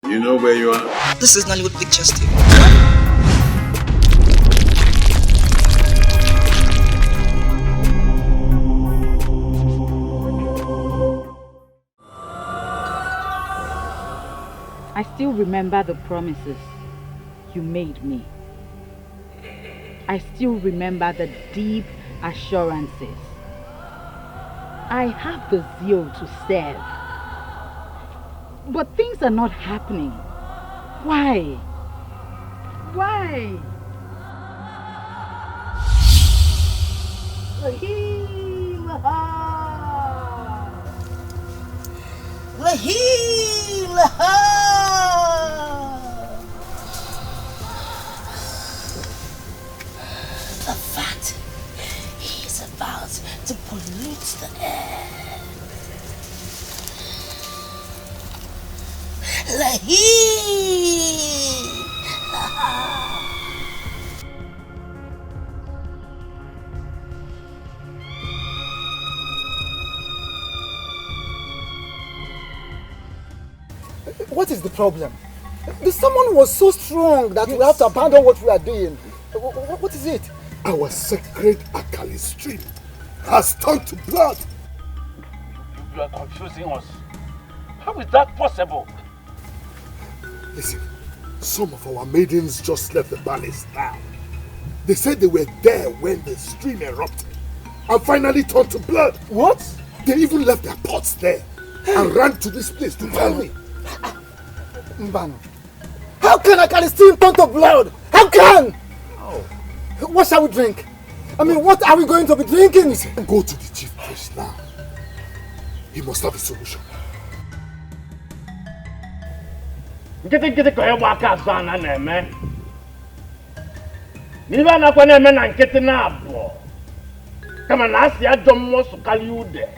You know where you are? This is Nollywood Pictures TV. I still remember the promises you made me. I still remember the deep assurances. I have the zeal to serve. But things are not happening. Why? Why? The fat, he is about to pollute the air. What is the problem? The summon was so strong that we have to abandon what we are doing. What is it? Our sacred Akali stream has turned to blood. You are confusing us. How is that possible? Listen, some of our maidens just left the palace now. They said they were there when the stream erupted and finally turned to blood. What? They even left their pots there and ran to this place to tell me. Mbano, how can Akali stream turn to blood? How can? Oh. What shall we drink? I mean, what are we going to be drinking? Go to the chief priest now. He must have a solution. Nkịtị ka ịgba aka azụ ana na-eme. N'ibe a nakwa na-eme na nkịtị na-abụọ. Kama na asị ajọ mmụọ sụkarịa ude.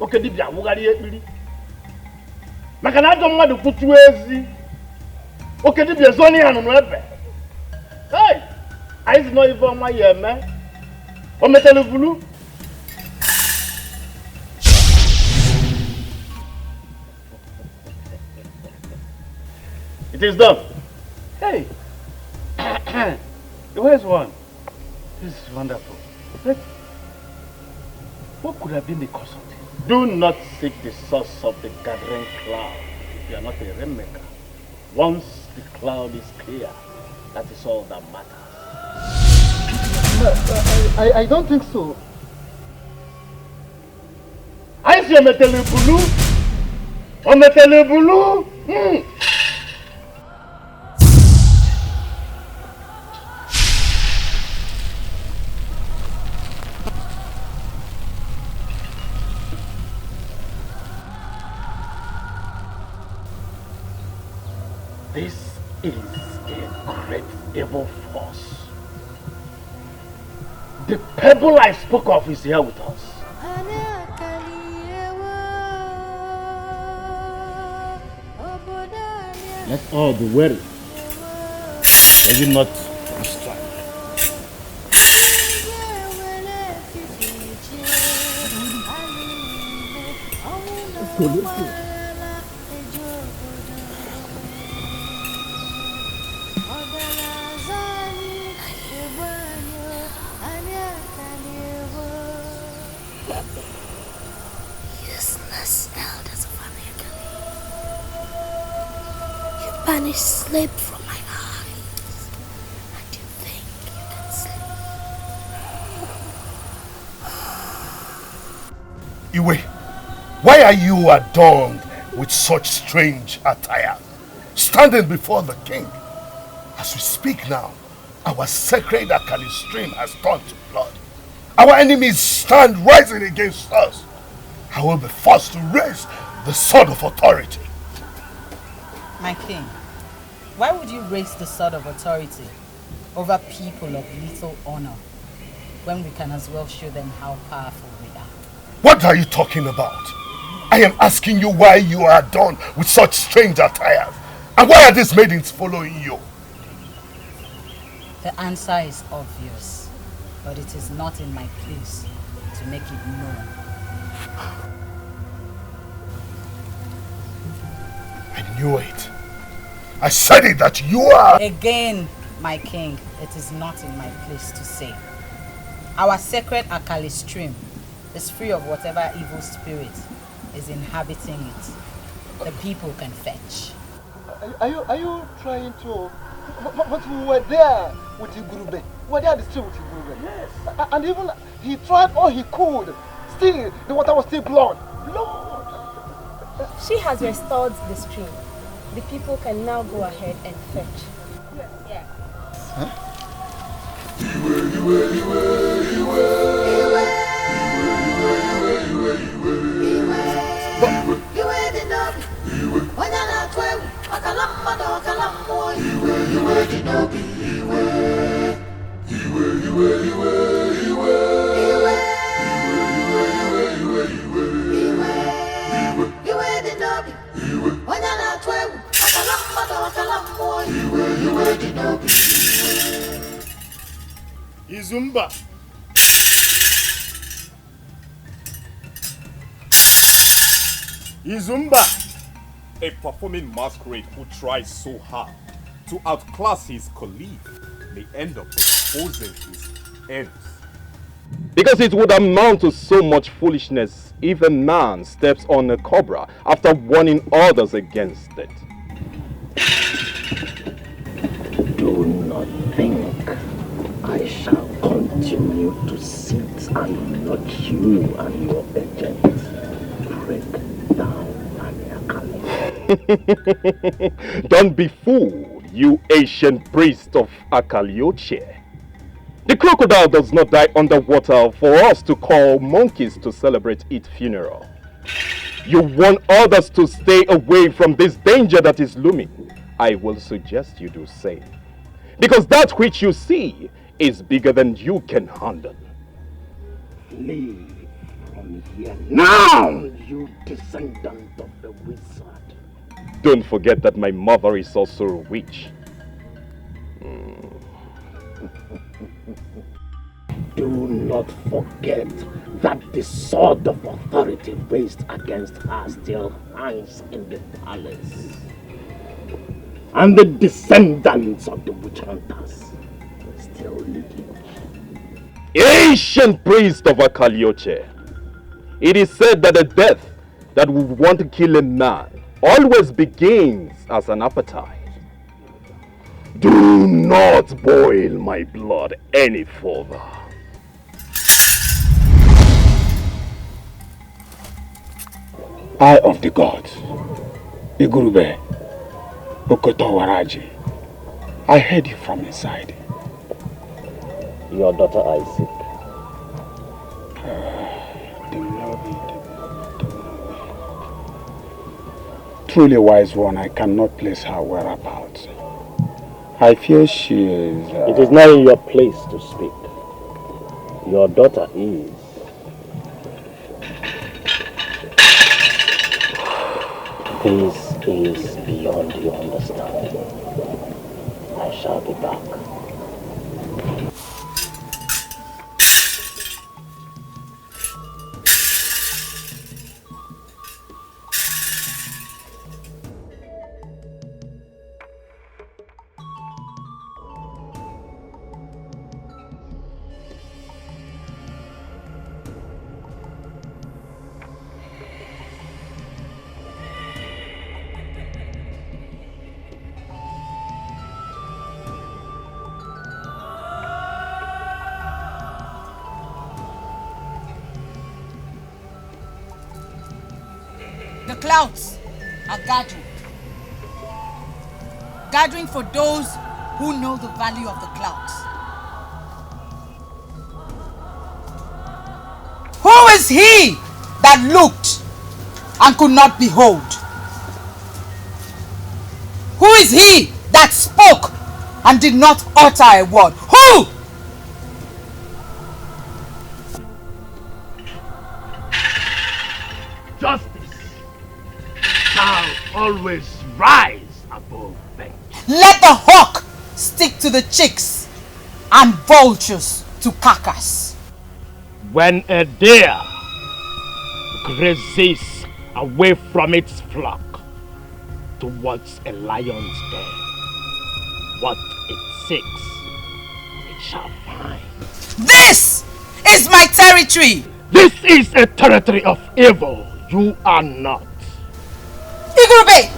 Oke dibịa wụgharịa ekpiri. Maka na ajọ mmadụ kwutuo ezi. Oke dibịa zoni ya nụ ebe. Hey! Anyị si nọ ife ọma ya eme. O metelu vulu. It is done. Hey, where's one? This is wonderful. What could have been the cause of this? Do not seek the source of the gathering cloud. You are not a rainmaker. Once the cloud is clear, that is all that matters. I don't think so. I see a metelebulu. A metelebulu. This is a great evil force. The pebble I spoke of is here with us. Let all be wary. They will not strike. Banish sleep from my eyes. And you think you can sleep? Iwe, why are you adorned with such strange attire, standing before the king? As we speak now, our sacred Akali stream has turned to blood. Our enemies stand rising against us. I will be forced to raise the sword of authority. My king, why would you raise the sword of authority over people of little honor when we can as well show them how powerful we are? What are you talking about? I am asking you why you are adorned with such strange attire. And why are these maidens following you? The answer is obvious, but it is not in my place to make it known. I knew it. I said it that you are... Again, my king, it is not in my place to say. Our sacred Akali stream is free of whatever evil spirit is inhabiting it. The people can fetch. Are you trying to... But we were there with Igurube. We were there at the stream with Igurube. Yes. And even he tried all he could. Still, the water was still blood. Blood! She has restored the stream. The people can now go ahead and fetch. Yeah. Huh? Izumba. Izumba, a performing masquerade who tries so hard to outclass his colleague may end up exposing his ends. Because it would amount to so much foolishness if a man steps on a cobra after warning others against it. Do not think I shall continue to sit and watch you and your agents break down Akali. Don't be fooled, you ancient priest of Akalioche. The crocodile does not die underwater for us to call monkeys to celebrate its funeral. You want others to stay away from this danger that is looming. I will suggest you do same. Because that which you see is bigger than you can handle. Flee from here now, you descendant of the wizard. Don't forget that my mother is also a witch. Do not forget that the sword of authority raised against her still hangs in the palace. And the descendants of the witch hunters still living. Ancient priest of Akalioche, it is said that the death that would want to kill a man always begins as an appetite. Do not boil my blood any further. Eye of the gods, Igurube, Okotowaraji, I heard you from inside. Your daughter Isaac. Truly wise one, I cannot place her whereabouts. I feel she is... It is not in your place to speak. Your daughter is. This is beyond your understanding. I shall be back. The clouds are gathering. Gathering for those who know the value of the clouds. Who is he that looked and could not behold? Who is he that spoke and did not utter a word? Who? Justice shall always rise above vengeance. Let the hawk stick to the chicks and vultures to carcass. When a deer grazes away from its flock, towards a lion's den. What it seeks, it shall find. This is my territory! This is a territory of evil. You are not. Igurube!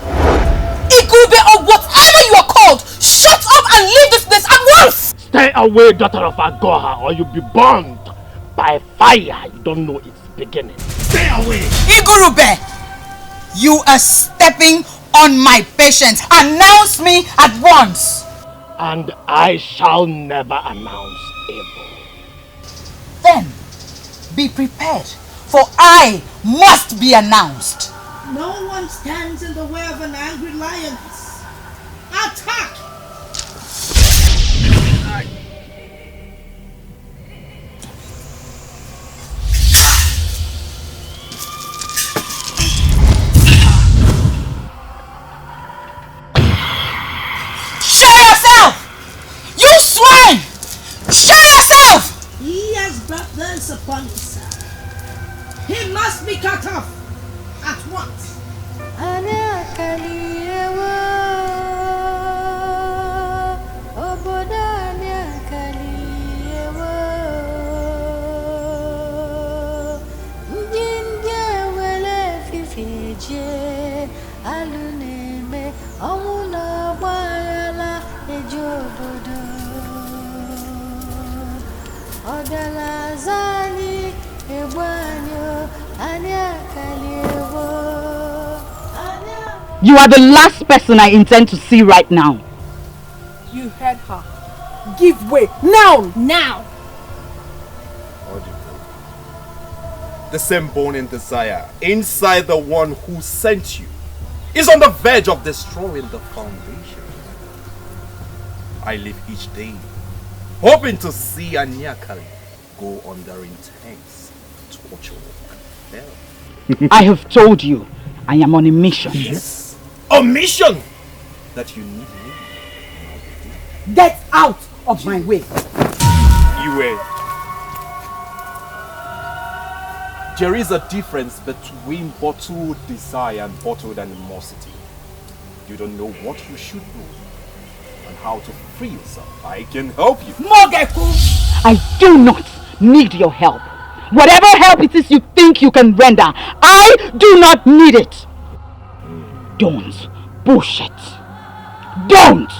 Igurube, or whatever you are called! Shut up and leave this place at once! Stay away, daughter of Agoha, or you'll be burned by fire. You don't know its beginning. Stay away! Igurube! You are stepping on my patience. Announce me at once! And I shall never announce evil. Then, be prepared, for I must be announced. No one stands in the way of an angry lioness. Attack! Show yourself! You swine! Show yourself! He has brought this upon himself. He must be cut off at once. You are the last person I intend to see right now. You heard her. Give way now! Now! The same burning desire inside the one who sent you is on the verge of destroying the foundation. I live each day hoping to see Anyakali go under intense torture and hell. I have told you, I am on a mission. Yes, a mission that you need me. Get out of my way. There is a difference between bottled desire and bottled animosity. You don't know what you should know and how to free yourself. I can help you. Mogeku! I do not need your help. Whatever help it is you think you can render, I do not need it. Don't bullshit. Don't!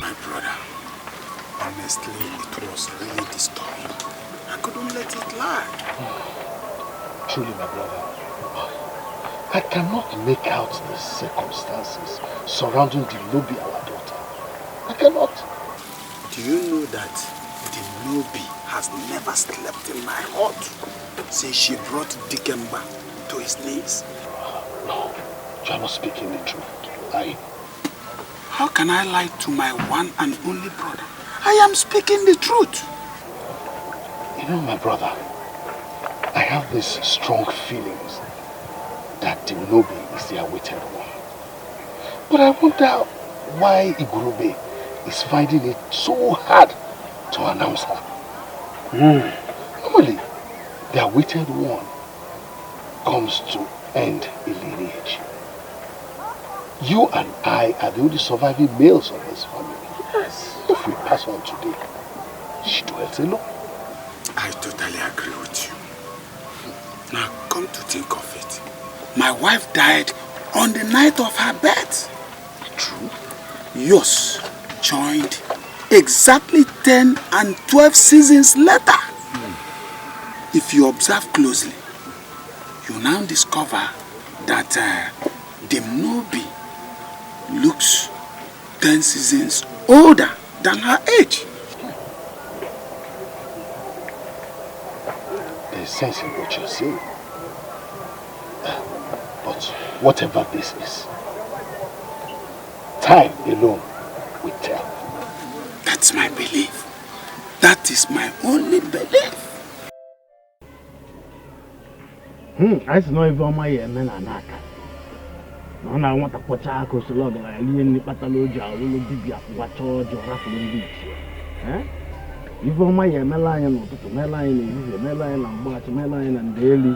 My brother, honestly, it was really disturbing. I couldn't let it lie. Truly, my brother, I cannot make out the circumstances surrounding the Nobi, our daughter. I cannot. Do you know that the Nobi has never slept in my hut since she brought Dikemba to his knees? No, you are not speaking the truth. How can I lie to my one and only brother? I am speaking the truth. You know, my brother, I have these strong feelings that the Nobi is the awaited one. But I wonder why Igurube is finding it so hard to announce her. Normally, the awaited one comes to end a lineage. You and I are the only surviving males of this family. Yes. If we pass on today, she dwells alone. I totally agree with you. Now, come to think of it, my wife died on the night of her birth. True. Yours joined exactly 10 and 12 seasons later. If you observe closely, you now discover that the Nobi looks 10 seasons older than her age. There's sense in what you're saying. whatever this is, time alone will tell. That's my belief. That is my only belief. I know if I'm a man and I no, I want to put a coast log like Alien Patalogia, will be up what charge or raffling beach. Eh? If I'm a Melian or to Melian, Melian and Watch Melian and Daily.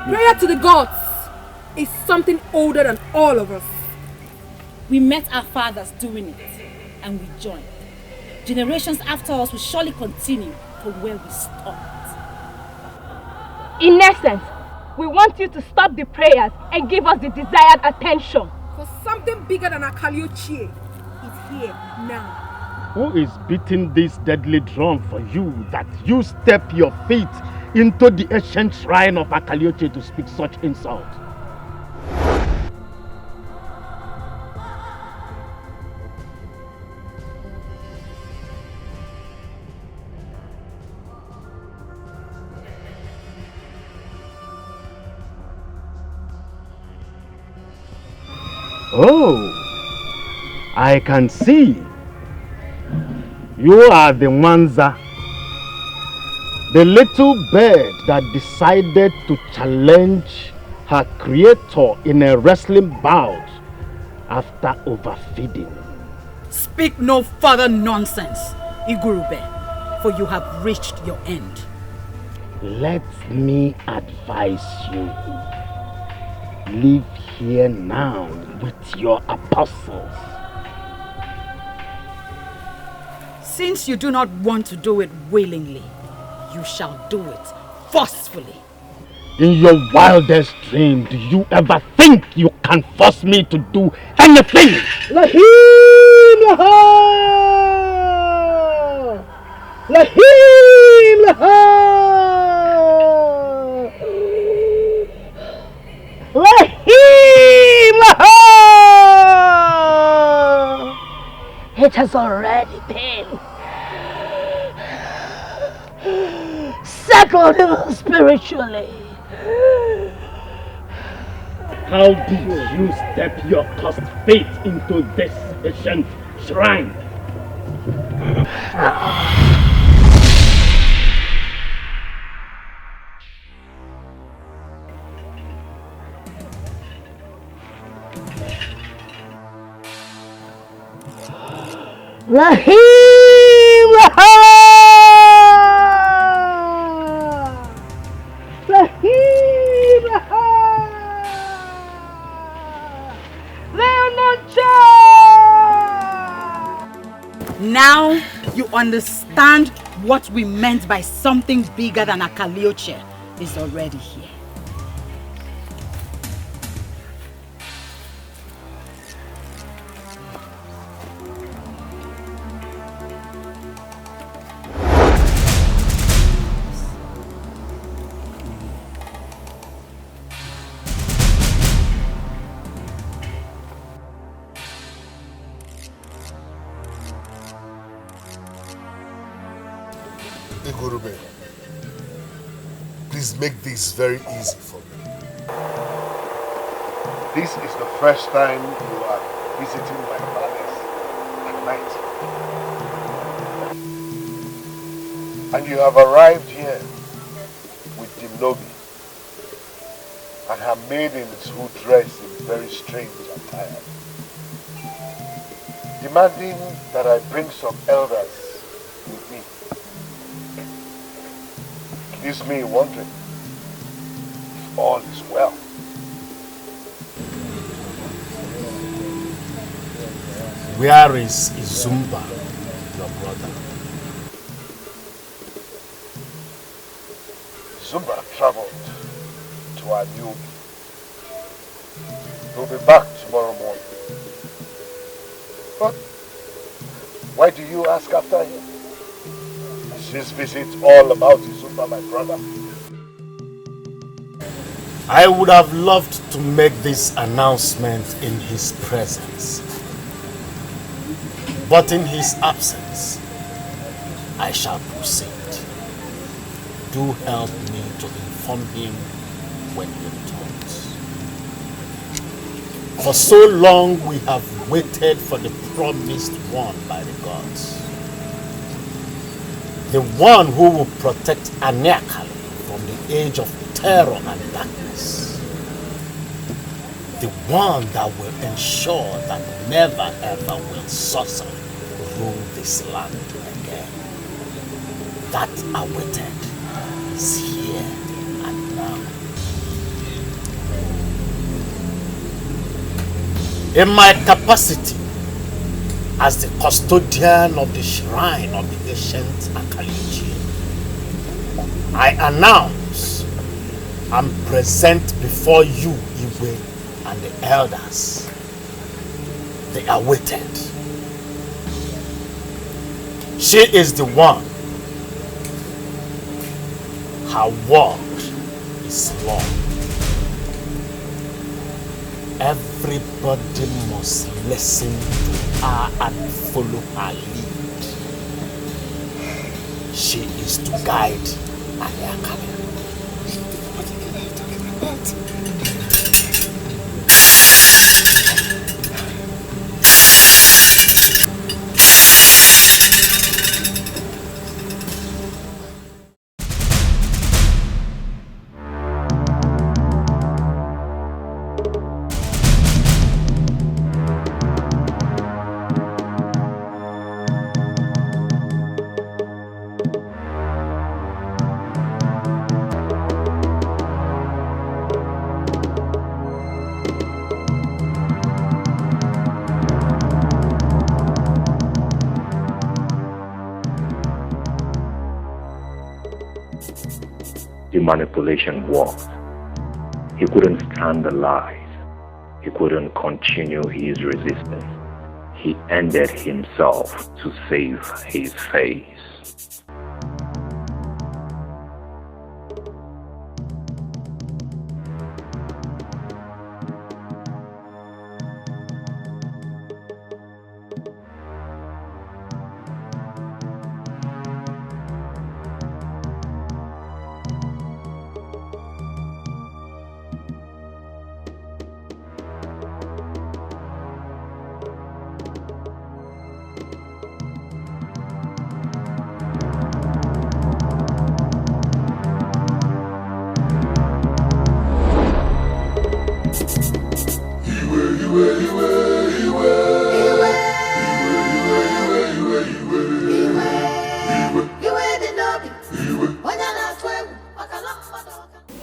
Prayer to the gods is something older than all of us. We met our fathers doing it, and we joined. Generations after us will surely continue from where we stopped. In essence, we want you to stop the prayers and give us the desired attention. For something bigger than Akaliochie is here now. Who is beating this deadly drum for you that you step your feet into the ancient shrine of Akaliochie to speak such insult? Oh, I can see. You are the Wanza, the little bird that decided to challenge her creator in a wrestling bout after overfeeding. Speak no further nonsense, Igurube, for you have reached your end. Let me advise you. Leave here now with your apostles. Since you do not want to do it willingly, you shall do it forcefully. In your wildest dream, do you ever think you can force me to do anything? Lahim Laha! Lahim Laha! Lahim Laha! It has already been settled spiritually. How did you step your cursed feet into this ancient shrine? Lahim Laha! Lahim Laha! Now you understand what we meant by something bigger than Akalioche is already here. Igurube, please make this very easy for me. This is the first time you are visiting my palace at night. And you have arrived here with Dimnobi and her maidens who dress in very strange attire, demanding that I bring some elders with me. Leaves me wondering if all is well. Where is Izumba, your brother? Zumba traveled to our new. He'll be back tomorrow morning. But why do you ask after him? Is his visit all about Izumba, my brother? I would have loved to make this announcement in his presence. But in his absence, I shall proceed. Do help me to inform him when he returns. For so long we have waited for the promised one by the gods. The one who will protect Aniakali from the age of terror and darkness. The one that will ensure that never ever will sorcery rule this land again. That awaited is here and now. In my capacity as the custodian of the shrine of the ancient Akalichi, I announce and present before you, Iwe, and the elders, the awaited. She is the one. Her word is law. Everybody must listen to her and follow her lead. She is to guide Aniakali. What are you talking about? Manipulation worked. He couldn't stand the lies. He couldn't continue his resistance. He ended himself to save his face.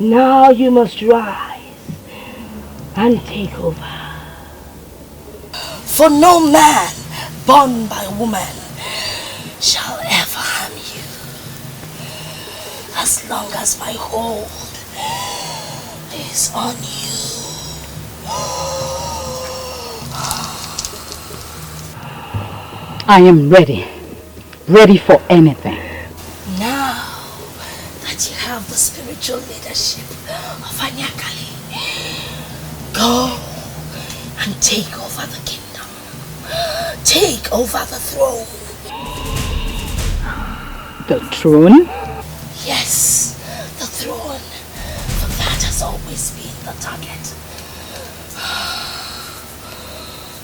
Now you must rise and take over. For no man born by woman shall ever harm you, as long as my hold is on you. I am ready for anything. Now that you have the spiritual leadership of Aniakali, go and take over the kingdom. Take over the throne. The throne? Yes, the throne. For that has always been the target.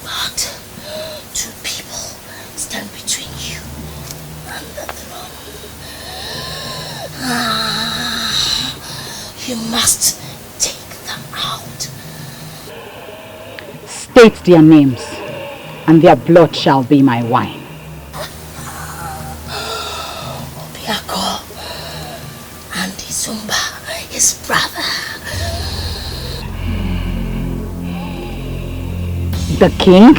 But two people stand between you and the throne. You must take them out. State their names, and their blood shall be my wine. Obiakor and Izumba, his brother. The king?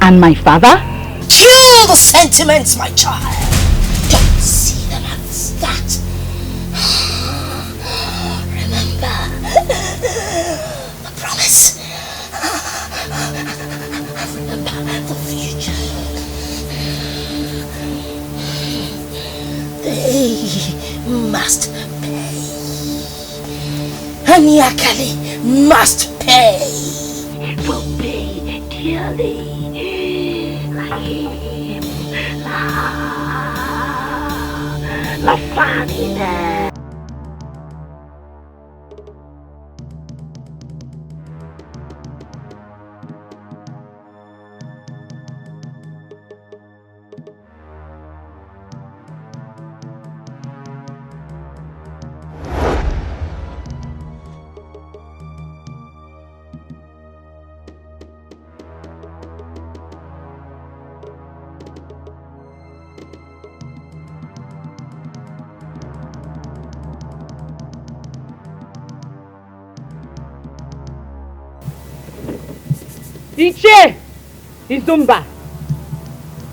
And my father? Kill the sentiments, my child. Don't see them as that. Remember the promise. Remember the future. They must pay. Aniakali must pay. Will pay dearly. Like him. La famine. Iche Izumba,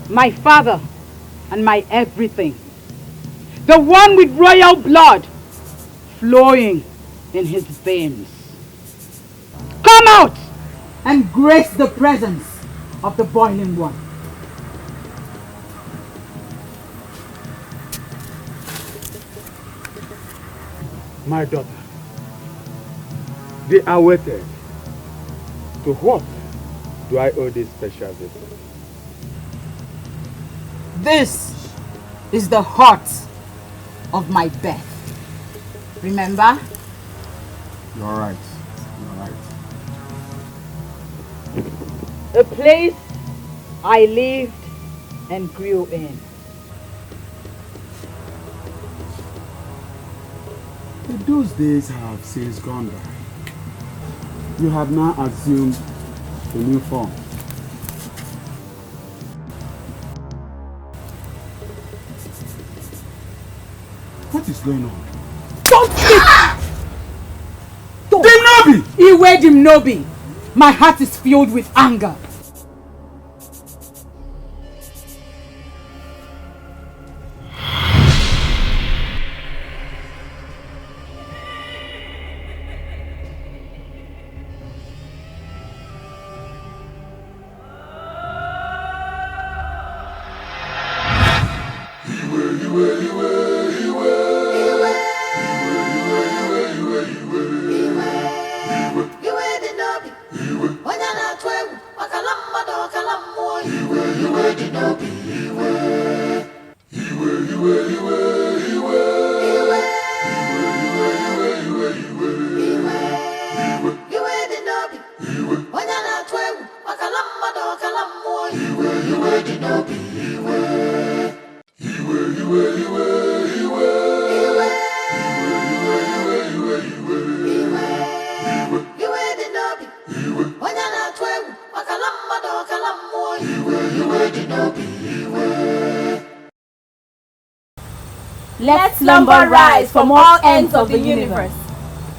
my father and my everything. The one with royal blood flowing in his veins. Come out and grace the presence of the boiling one. My daughter, they are waited. To what do I owe this special visit? This is the heart of my birth. Remember? You're right. You're right. A place I lived and grew in. Those days have since gone by. You have now assumed a new form. What is going on? Don't speak! Dimnobi! Iwe Dimnobi! My heart is filled with anger. Let slumber rise from all ends of the universe,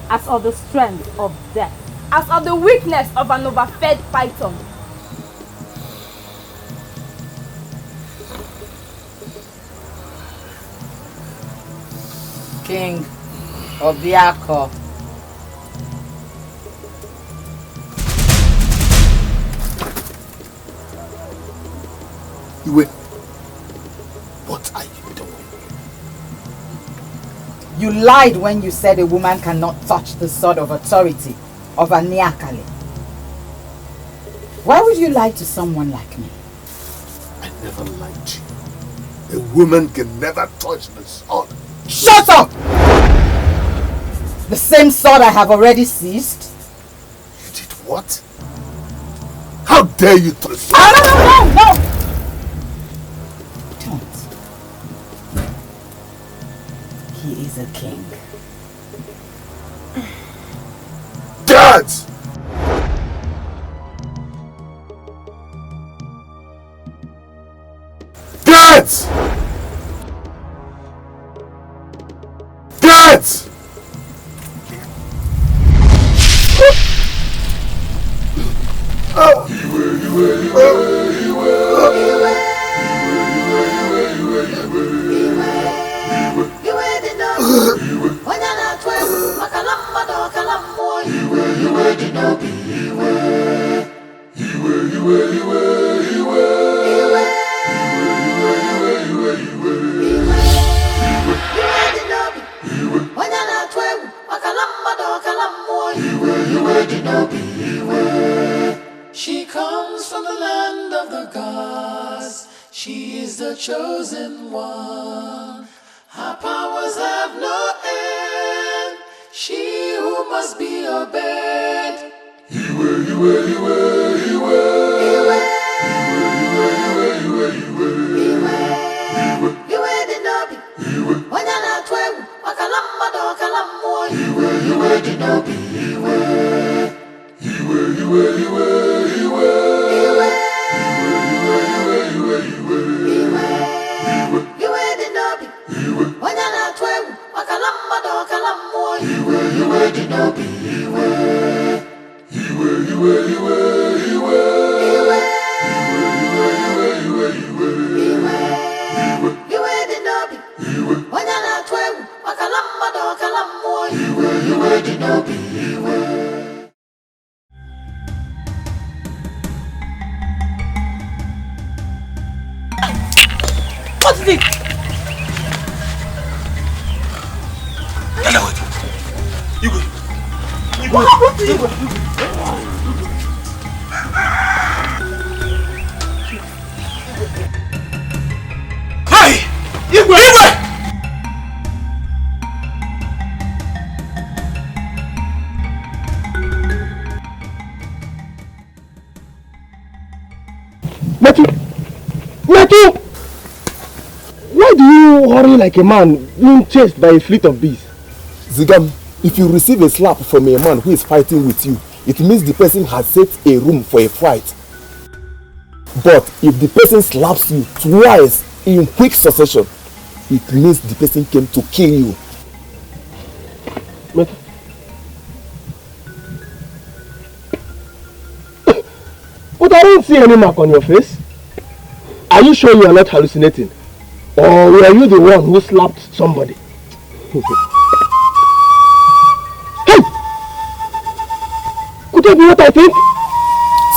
as of the strength of death, as of the weakness of an overfed python. King Obiakor. What are you doing? You lied when you said a woman cannot touch the sword of authority of a Niakale. Why would you lie to someone like me? I never lied to you. A woman can never touch the sword. Shut up! The same sword I have already seized. You did what? How dare you touch No! Don't! He is a king. Dad! Dad! Dad! She comes from the land of the gods. She is the chosen one. Her powers have no end. She who must be obeyed. Iwe music. What happened to you? Hey! Igwe! Igwe! Metu! Why do you hurry like a man being chased by a fleet of bees? Zigam, if you receive a slap from a man who is fighting with you, it means the person has set a room for a fight. But if the person slaps you twice in quick succession, it means the person came to kill you. Metu. But I don't see any mark on your face. Are you sure you are not hallucinating? Or were you the one who slapped somebody? Hey! Could that be what I think?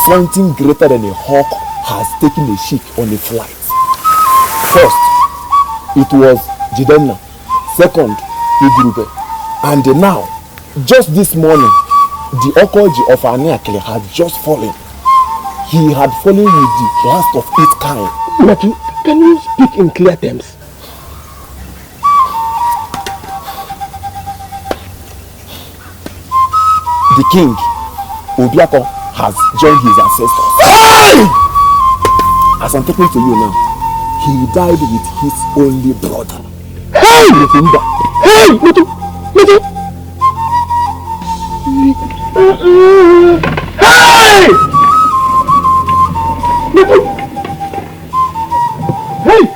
Something greater than a hawk has taken a ship on a flight. First, it was Jidenna. Second, Igurube. And now, just this morning, the Okoji of Aniakle had just fallen. He had fallen with the last of its kind. Matthew, can you speak in clear terms? The king, Obiakor, has joined his ancestors. Hey! As I'm talking to you now, he died with his only brother. Hey! Hey! Matthew! Hey! Hey!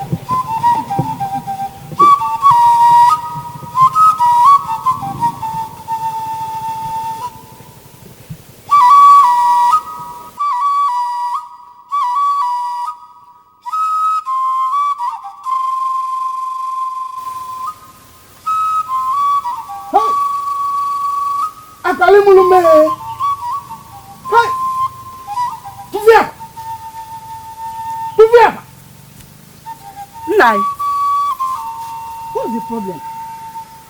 What's the problem?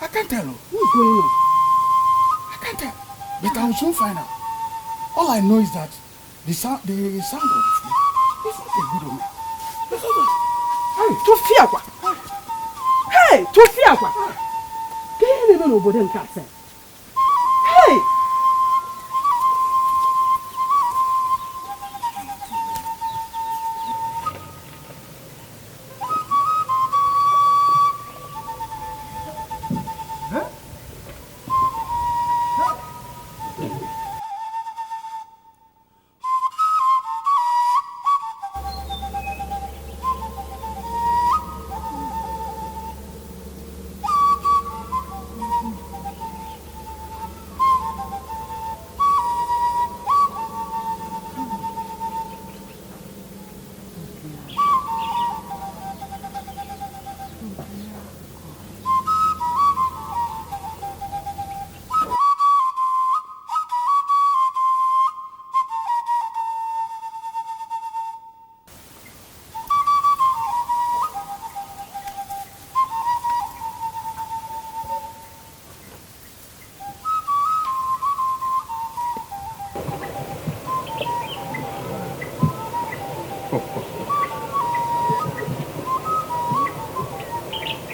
I can't tell. What's going on? I can't tell. But I will soon find out. All I know is that the sound of the flute is not a good omen. Hey, Tofiakwa! Hey, Tofiakwa! Can you even obodo nke ase? Hey!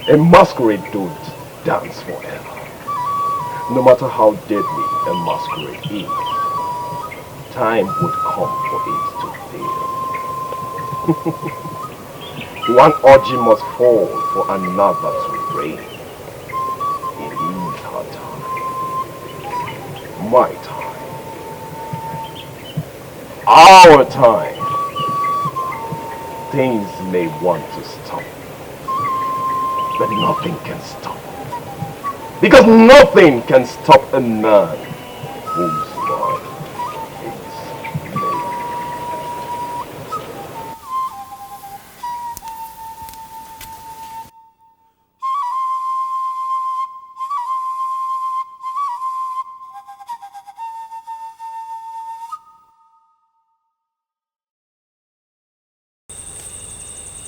A masquerade don't dance forever. No matter how deadly a masquerade is, time would come for it to fail. One orgy must fall for another to reign. It is her time. My time. Our time. Things may want to stop, but nothing can stop. Because nothing can stop a man whose life is made.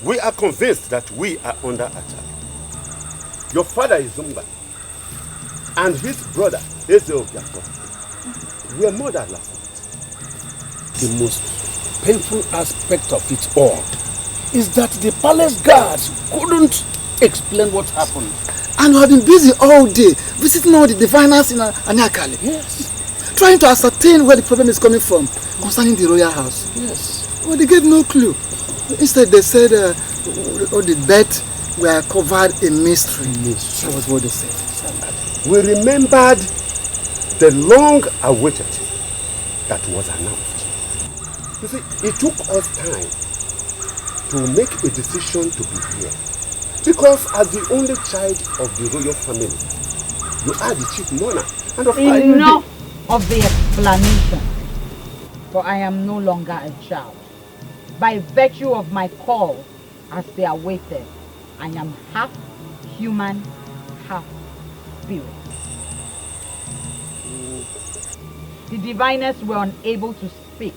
We are convinced that we are under attack. Your father is Zumba, and his brother, Obiakor, were murdered last night. The most painful aspect of it all is that the palace guards couldn't explain what happened. And you have been busy all day, visiting all the diviners in Anyakali. Yes. Trying to ascertain where the problem is coming from concerning the royal house. Yes. Well, they gave no clue. Instead, they said all the deaths were covered in mystery. That was what they said. We remembered the long-awaited that was announced. You see, it took us time to make a decision to be here. Because as the only child of the royal family, you are the chief mourner. And of course, enough of the explanation. For I am no longer a child. By virtue of my call as they awaited, I am half human, half spirit. The diviners were unable to speak,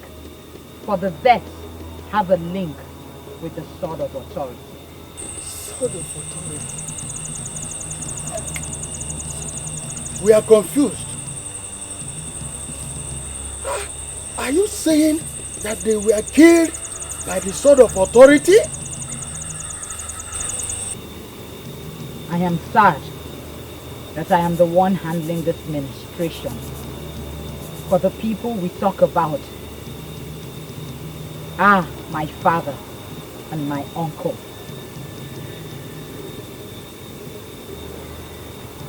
for the deaths have a link with the sword of authority. Sword of authority? We are confused. Are you saying that they were killed by the sword of authority? I am sad that I am the one handling this ministration. For the people we talk about are my father and my uncle.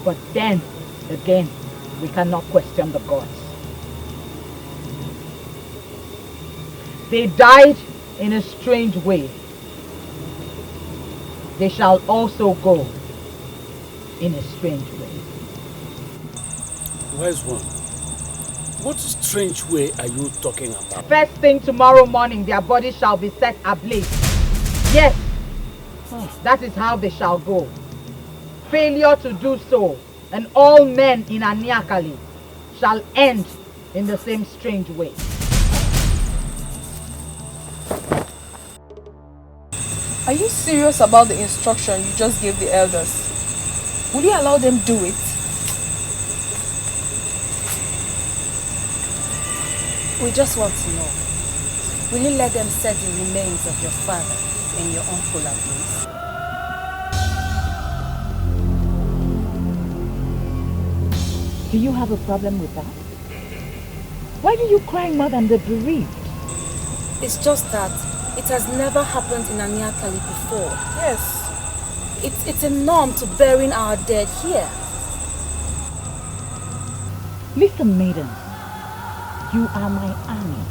But then, again, we cannot question the gods. They died in a strange way. They shall also go in a strange way. Wise one, what strange way are you talking about? First thing tomorrow morning, their bodies shall be set ablaze. Yes, that is how they shall go. Failure to do so, and all men in Anyakali shall end in the same strange way. Are you serious about the instruction you just gave the elders? Will you allow them do it? We just want to know. Will you let them set the remains of your father and your uncle ablaze? Do you have a problem with that? Why do you cry more than the bereaved? It's just that it has never happened in Anyakali before. Yes. It's a norm to burying our dead here. Listen, maiden. You are my army.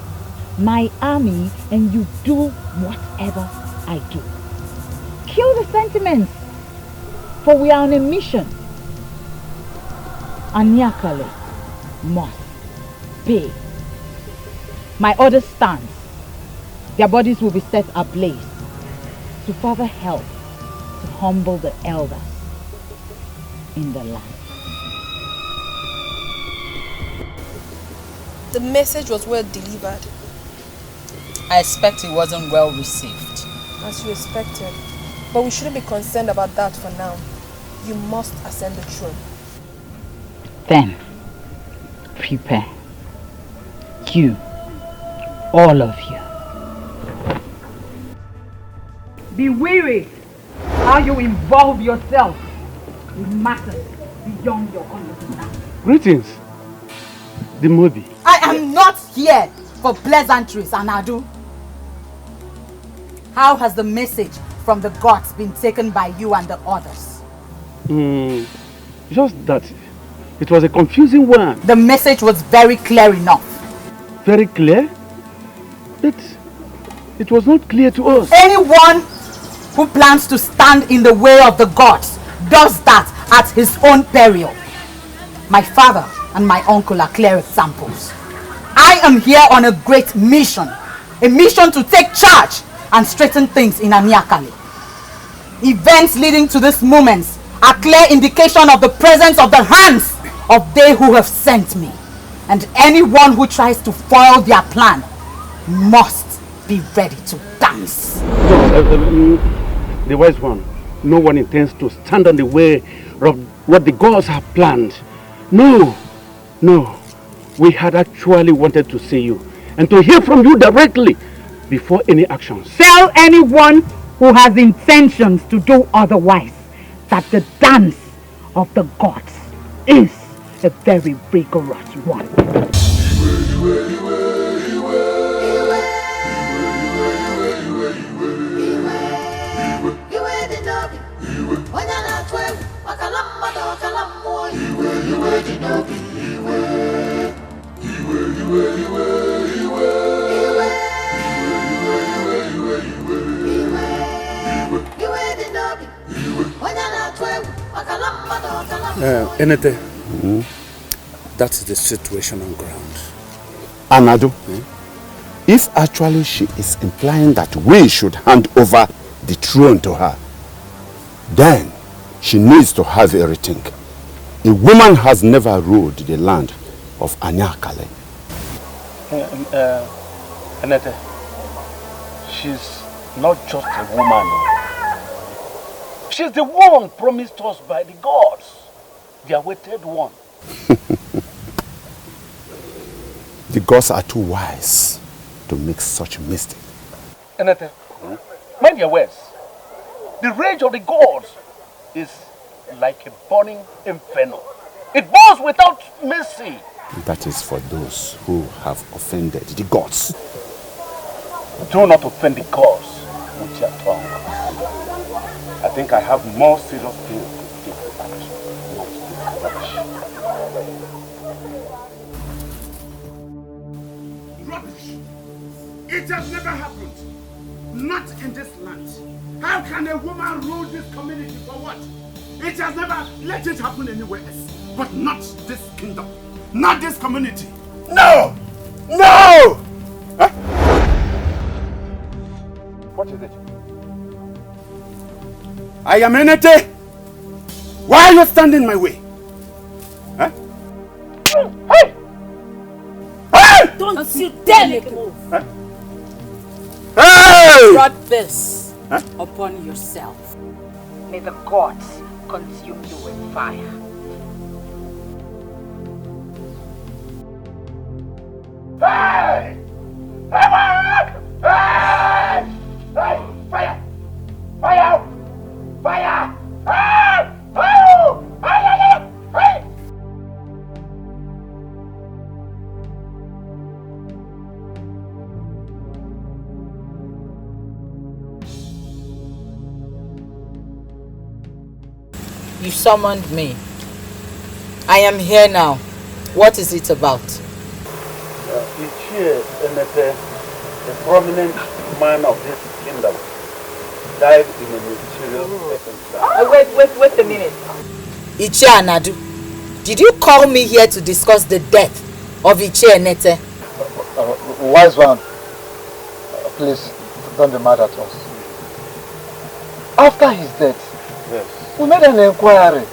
My army, and you do whatever I do. Kill the sentiments, for we are on a mission. Anyakali must pay. My order stands. Their bodies will be set ablaze to further help to humble the elders in the land. The message was well delivered. I expect it wasn't well received. As you expected. But we shouldn't be concerned about that for now. You must ascend the throne. Then, prepare. You, all of you. Be weary how you involve yourself in matters beyond your understanding. Greetings, the movie. I am not here for pleasantries, Anadu. How has the message from the gods been taken by you and the others? Just that it was a confusing one. The message was very clear enough. Very clear? But it was not clear to us. Anyone who plans to stand in the way of the gods does that at his own peril. My father and my uncle are clear examples. I am here on a great mission. A mission to take charge and straighten things in Anyakali. Events leading to this moment are clear indication of the presence of the hands of they who have sent me. And anyone who tries to foil their plan must be ready to dance. No, the wise one, no one intends to stand on the way of what the gods have planned. No, we had actually wanted to see you and to hear from you directly before any actions. Tell anyone who has intentions to do otherwise that the dance of the gods is a very rigorous one. Enete, that's the situation on ground. Anadu, if actually she is implying that we should hand over the throne to her, then she needs to have a rethink. A woman has never ruled the land of Anyakale. Enete, she's not just a woman. She's the one promised us by the gods. The awaited one. The gods are too wise to make such a mistake. Enete, mind your words. The rage of the gods is like a burning inferno. It burns without mercy. That is for those who have offended the gods. Do not offend the gods with your tongue. I think I have more serious things to think about. Rubbish! It has never happened. Not in this land. How can a woman rule this community for what? It has never. Let it happen anywhere else. But not this kingdom. Not this community. No! No! Huh? What is it? I am Enete. Why are you standing in my way? Huh? Hey! Hey! Don't you dare make a move. Huh? Hey! You brought this upon yourself. May the gods consume you with fire. Hey! Hey! Hey! Hey! Fire! Fire! Fire! Hey! Hey! Hey! You summoned me. I am here now. What is it about? Ichie Enete, a prominent man of this kingdom, died in a mysterious circumstance. Wait a minute. Ichie Anadu, did you call me here to discuss the death of Ichie Enete? Wise one, please don't be mad at us. After his death, we made an inquiry,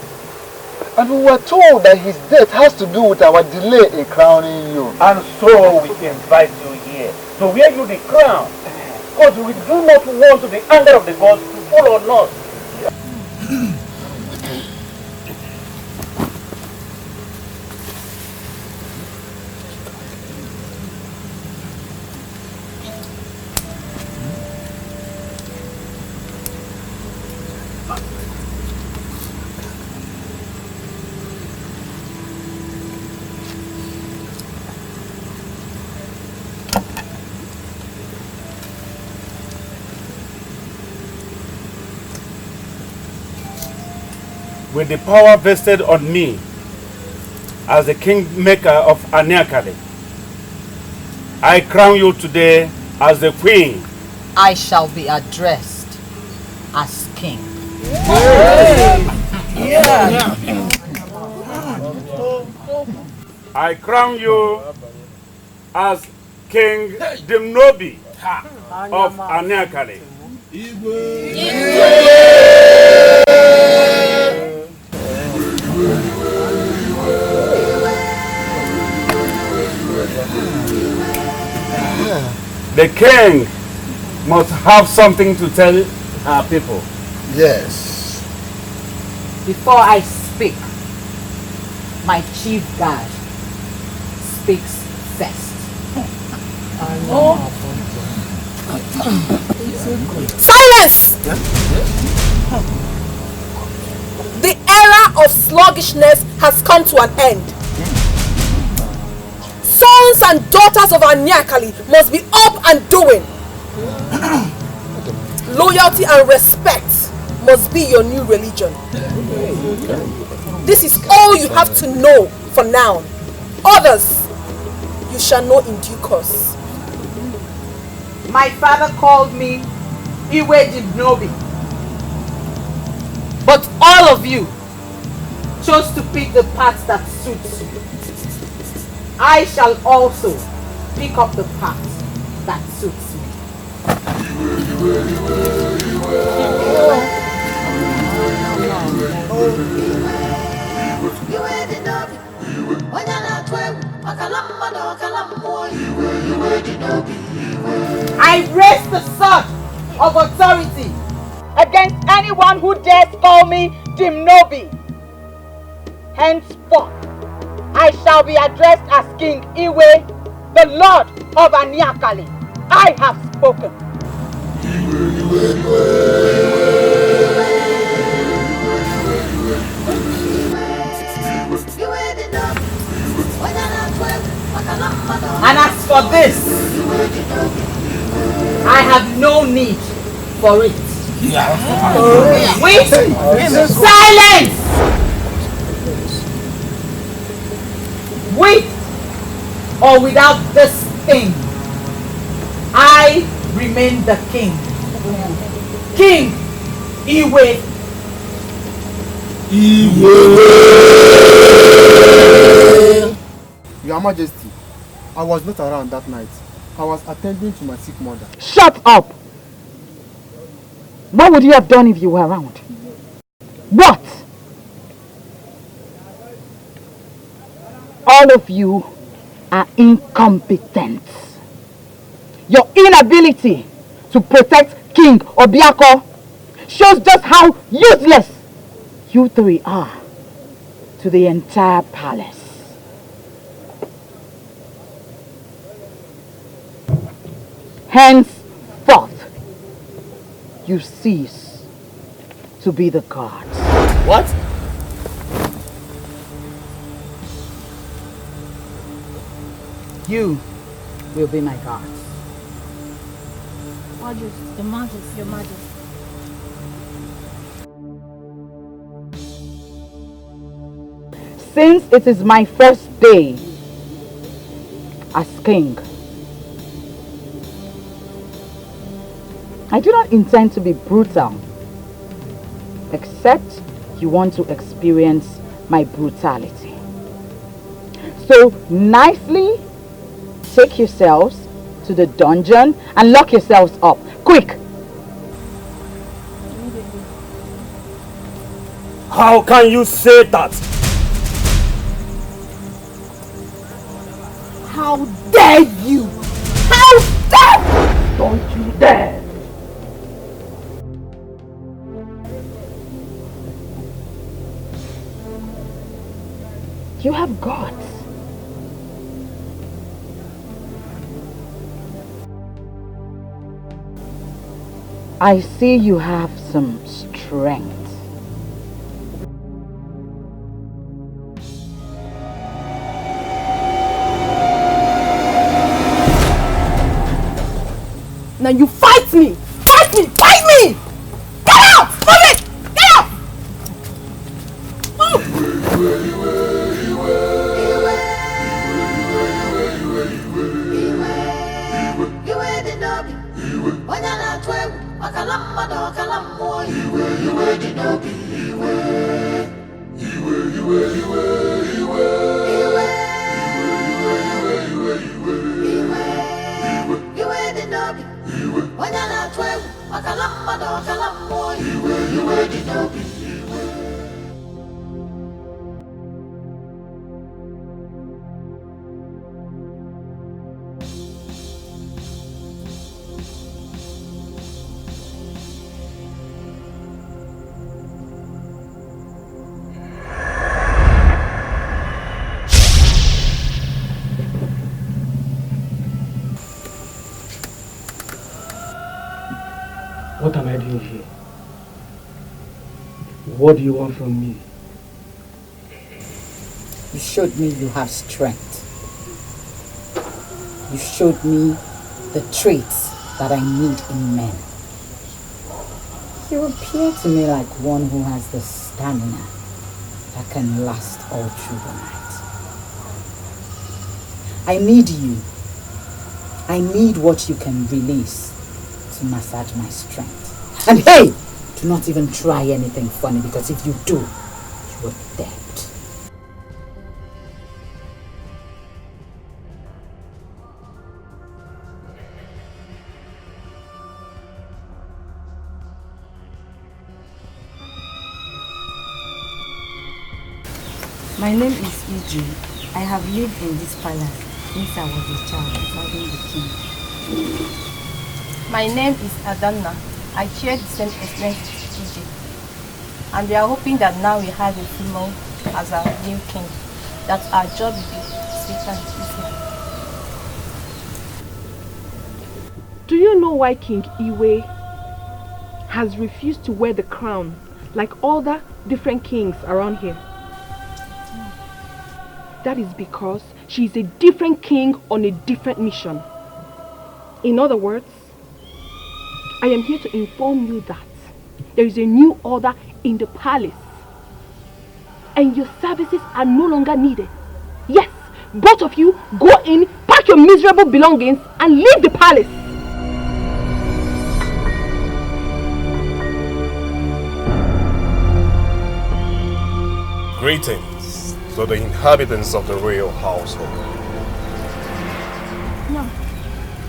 and we were told that his death has to do with our delay in crowning you. And so we invite you here to wear you the crown, because we do not want the anger of the gods to fall on us. With the power vested on me as the kingmaker of Anyakale, I crown you today as the queen. I shall be addressed as king. I crown you as King Dimnobi of Anyakale. The king must have something to tell our people. Yes. Before I speak, my chief guard speaks first. Silence! The era of sluggishness has come to an end. Sons and daughters of Anyakali must be up and doing. Loyalty and respect must be your new religion. This is all you have to know for now. Others, you shall know in due course. My father called me Iwe. But all of you chose to pick the path that suits you. I shall also pick up the path that suits me. I raise the sword of authority against anyone who dares call me Dimnobi. Henceforth, I shall be addressed as King Iwe, the Lord of Anyakali. I have spoken. And as for this, I have no need for it. Wait! Silence! With or without this thing, I remain the king. King Iwe. Your Majesty, I was not around that night. I was attending to my sick mother. Shut up! What would you have done if you were around? What? All of you are incompetent. Your inability to protect King Obiakor shows just how useless you three are to the entire palace. Henceforth, you cease to be the gods. What? You will be my gods. Your Majesty, Your Majesty. Since it is my first day as king, I do not intend to be brutal, except you want to experience my brutality. So nicely take yourselves to the dungeon and lock yourselves up. Quick! How can you say that? How dare you! How dare! Don't you dare! You have gods. I see you have some strength. Now you fight me! Fight me! Fight me! Get out! Move it! Get out! What am I doing here? What do you want from me? You showed me you have strength. You showed me the traits that I need in men. You appear to me like one who has the stamina that can last all through the night. I need you. I need what you can release to massage my strength. And hey, do not even try anything funny, because if you do, you are dead. My name is Iji. I have lived in this palace since I was a child, serving the king. My name is Adanna. I share the same experience with Iji. And we are hoping that now we have a female as our new king, that our job will be sweeter and easier. Do you know why King Iwe has refused to wear the crown like all the different kings around here? That is because she is a different king on a different mission. In other words, I am here to inform you that there is a new order in the palace and your services are no longer needed. Yes, both of you go in, pack your miserable belongings and leave the palace. Greetings to the inhabitants of the royal household. No,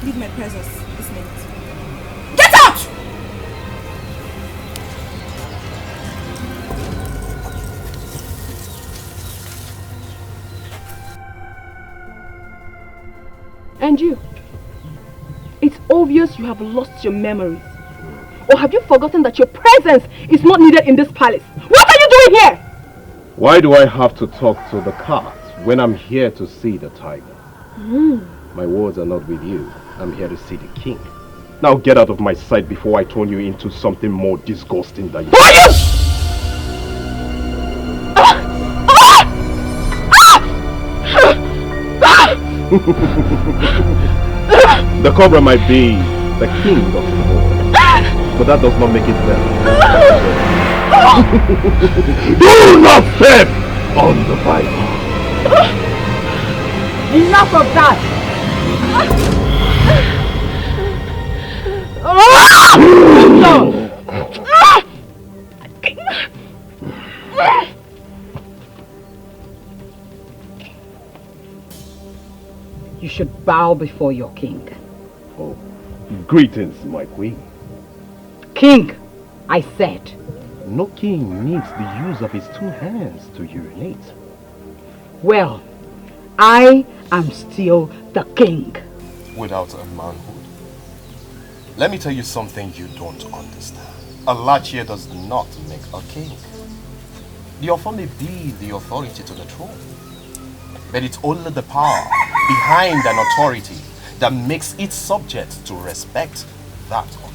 leave my presence this minute. Get out! And you, it's obvious you have lost your memories. Or have you forgotten that your presence is not needed in this palace? What are you doing here? Why do I have to talk to the cat when I'm here to see the tiger? My words are not with you. I'm here to see the king. Now get out of my sight before I turn you into something more disgusting than you. Who are you? The cobra might be the king of the world, but that does not make it better. Do not step on the Bible. Enough of that. You should bow before your king. Oh, greetings, my queen. King, I said. No king needs the use of his two hands to urinate. Well, I am still the king. Without a manhood. Let me tell you something you don't understand. A large here does not make a king. The offer may be the authority to the throne, but it's only the power behind an authority that makes its subjects to respect that authority.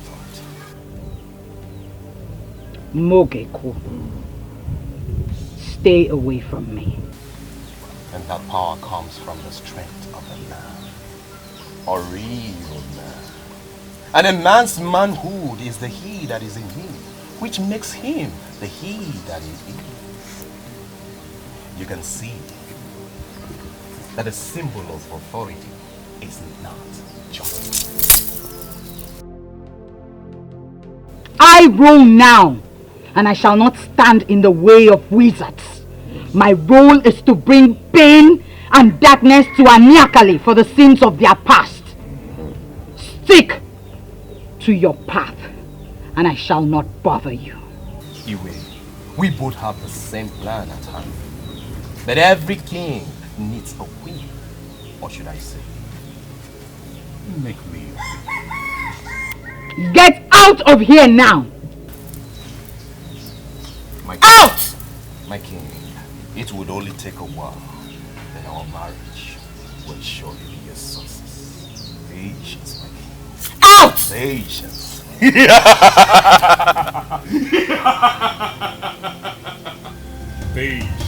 Mogeko, stay away from me. And that power comes from the strength of a man, a real man. And a man's manhood is the he that is in him, which makes him the he that is in him. You can see that a symbol of authority is not justice. I rule now, and I shall not stand in the way of wizards. My role is to bring pain and darkness to Aniakali for the sins of their past. Stick to your path, and I shall not bother you. Iwe, we both have the same plan at hand. But every king needs a queen. Or should I say, make me a queen. Get out of here now! Out! My king, it would only take a while, then our marriage will surely be a success. Patience, my king. Out! Patience. Patience.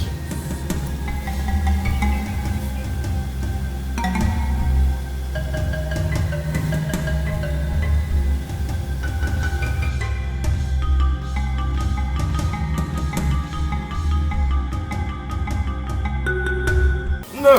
No.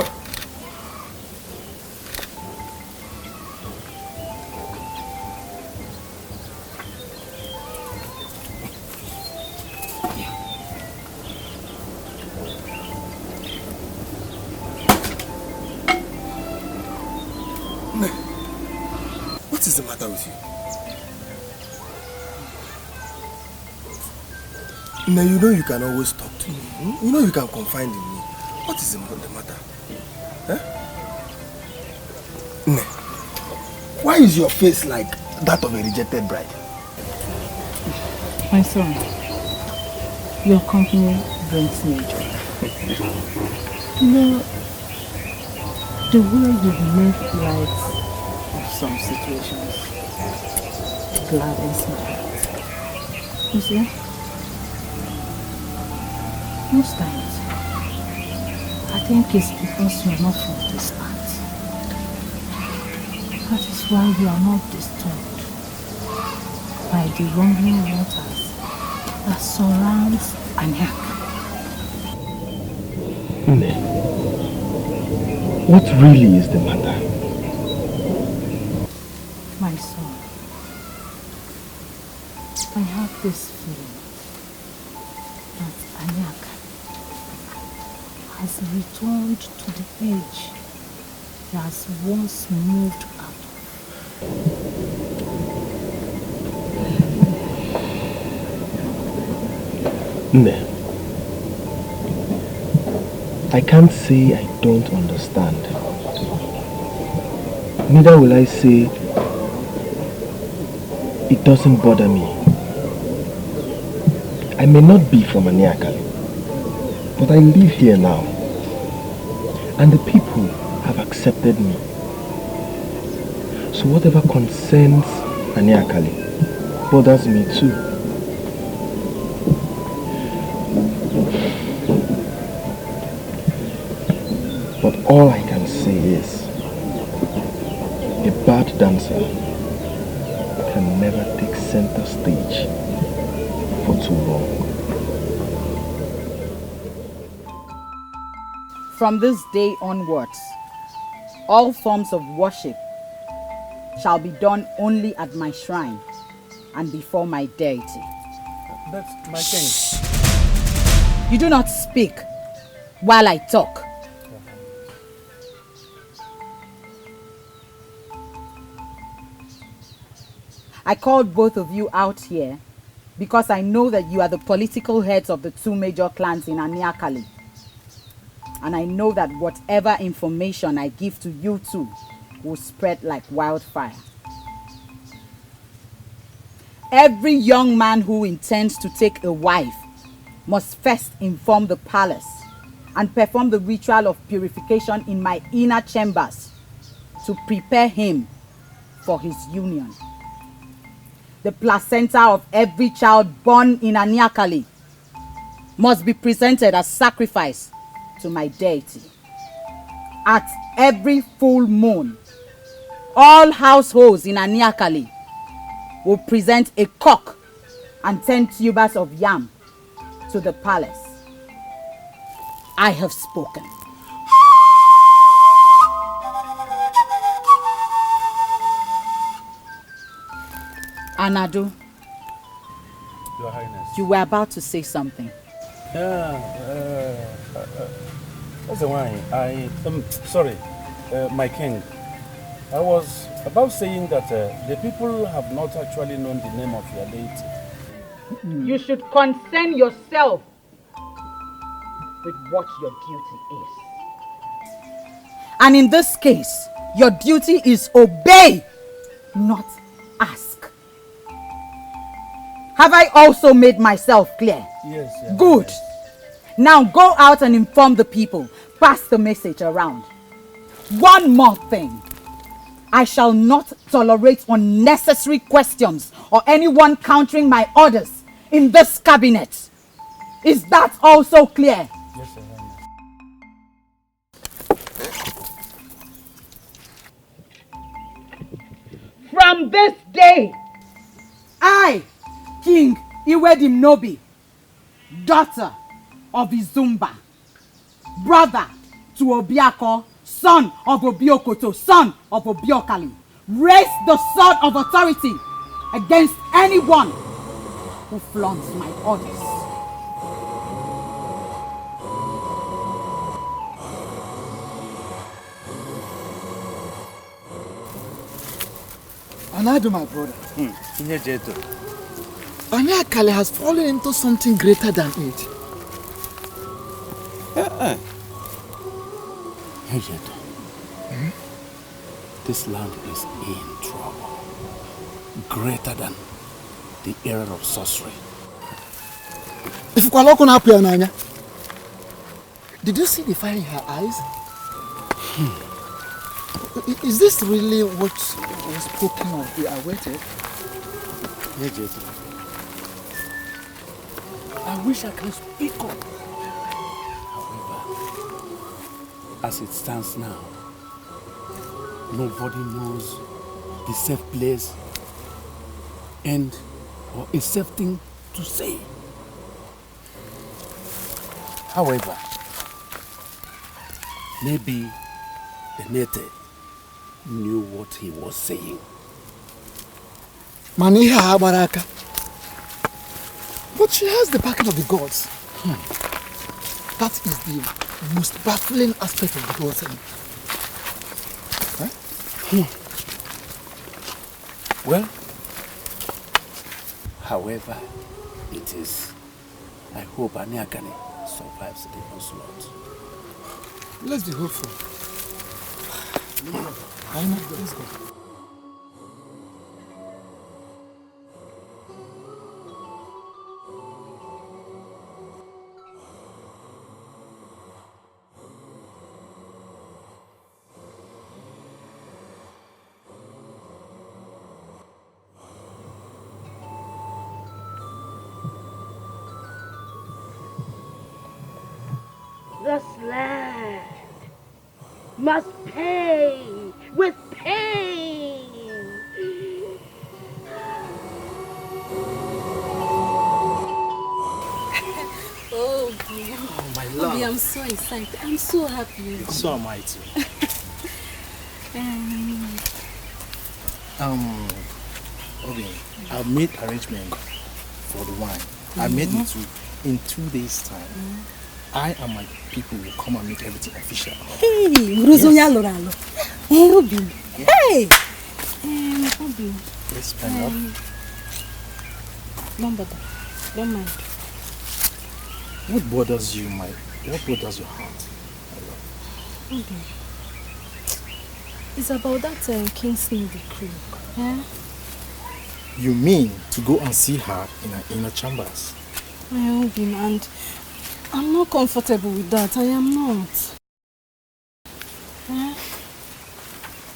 What is the matter with you? Now you know you can always talk to me. You know you can confide in me. What is the matter? Huh? Why is your face like that of a rejected bride? My son, your company brings me joy. You know, the way you make light of some situations gladdens my heart. You see, most times, I think it's because you are not from this part. That is why you are not disturbed by the rumbling waters that surrounds Anyaka. What really is the matter? My son, I have this feeling that Anyaka has returned to the age he has once moved out of. I can't say I don't understand. Neither will I say it doesn't bother me. I may not be from Aniakali, but I live here now. And the people have accepted me. So whatever concerns Aniakali bothers me too. But all I can say is, a bad dancer can never take center stage for too long. From this day onwards, all forms of worship shall be done only at my shrine and before my deity. But my king. You do not speak while I talk. I called both of you out here because I know that you are the political heads of the two major clans in Aniakali. And I know that whatever information I give to you two will spread like wildfire. Every young man who intends to take a wife must first inform the palace and perform the ritual of purification in my inner chambers to prepare him for his union. The placenta of every child born in Aniakali must be presented as sacrifice to my deity. At every full moon, all households in Aniakali will present a cock and 10 tubers of yam to the palace. I have spoken. Anadu, Your Highness. you were about to say something. That's the why sorry, my king. I was about saying that the people have not actually known the name of your deity. You should concern yourself with what your duty is. And in this case, your duty is obey, not ask. Have I also made myself clear? Yes. Good. Now go out and inform the people. Pass the message around. One more thing. I shall not tolerate unnecessary questions or anyone countering my orders in this cabinet. Is that also clear? Yes, Your Highness. From this day, I, King Iwedimnobi, daughter of Izumba, brother to Obiakor, son of Obiokoto, son of Obiokali, raise the sword of authority against anyone who flaunts my orders. Anadu, my brother. Aniakale has fallen into something greater than it. This land is in trouble. Greater than the era of sorcery. Did you see the fire in her eyes? Is this really what was spoken of? We awaited. I wish I can speak up. However, as it stands now, nobody knows the safe place and or a safe thing to say. However, maybe the native knew what he was saying. Maniha Baraka. But she has the backing of the gods. That is the most baffling aspect of the whole thing. Well, however it is, I hope Aniakane survives the onslaught. Let's be hopeful. I know, let's go. This land must pay with pain. Oh, my love. Obi, I'm so excited. I'm so happy. So am I too. Obi, I've made arrangement for the wine. I made it in 2 days' time. I and my people will come and make everything official. Hey, Rosonya Loralo. Hey, Obi. Hey! Obi. Yes, my love. Don't bother. Don't mind. What bothers you, what bothers your heart, my love? Obi. It's about that Kingsley decree. You mean to go and see her in her inner chambers? Obi, and I'm not comfortable with that. I am not.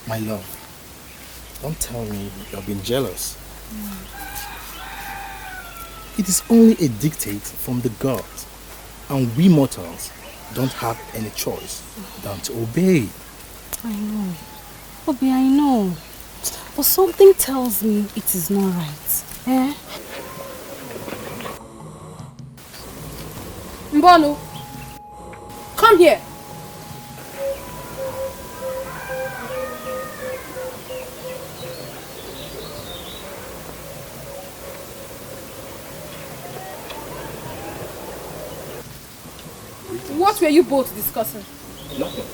My love, don't tell me you've been jealous. It is only a dictate from the gods, and we mortals don't have any choice than to obey. I know. Obi, I know. But something tells me it is not right. Mbonu, come here. What were you both discussing? Nothing.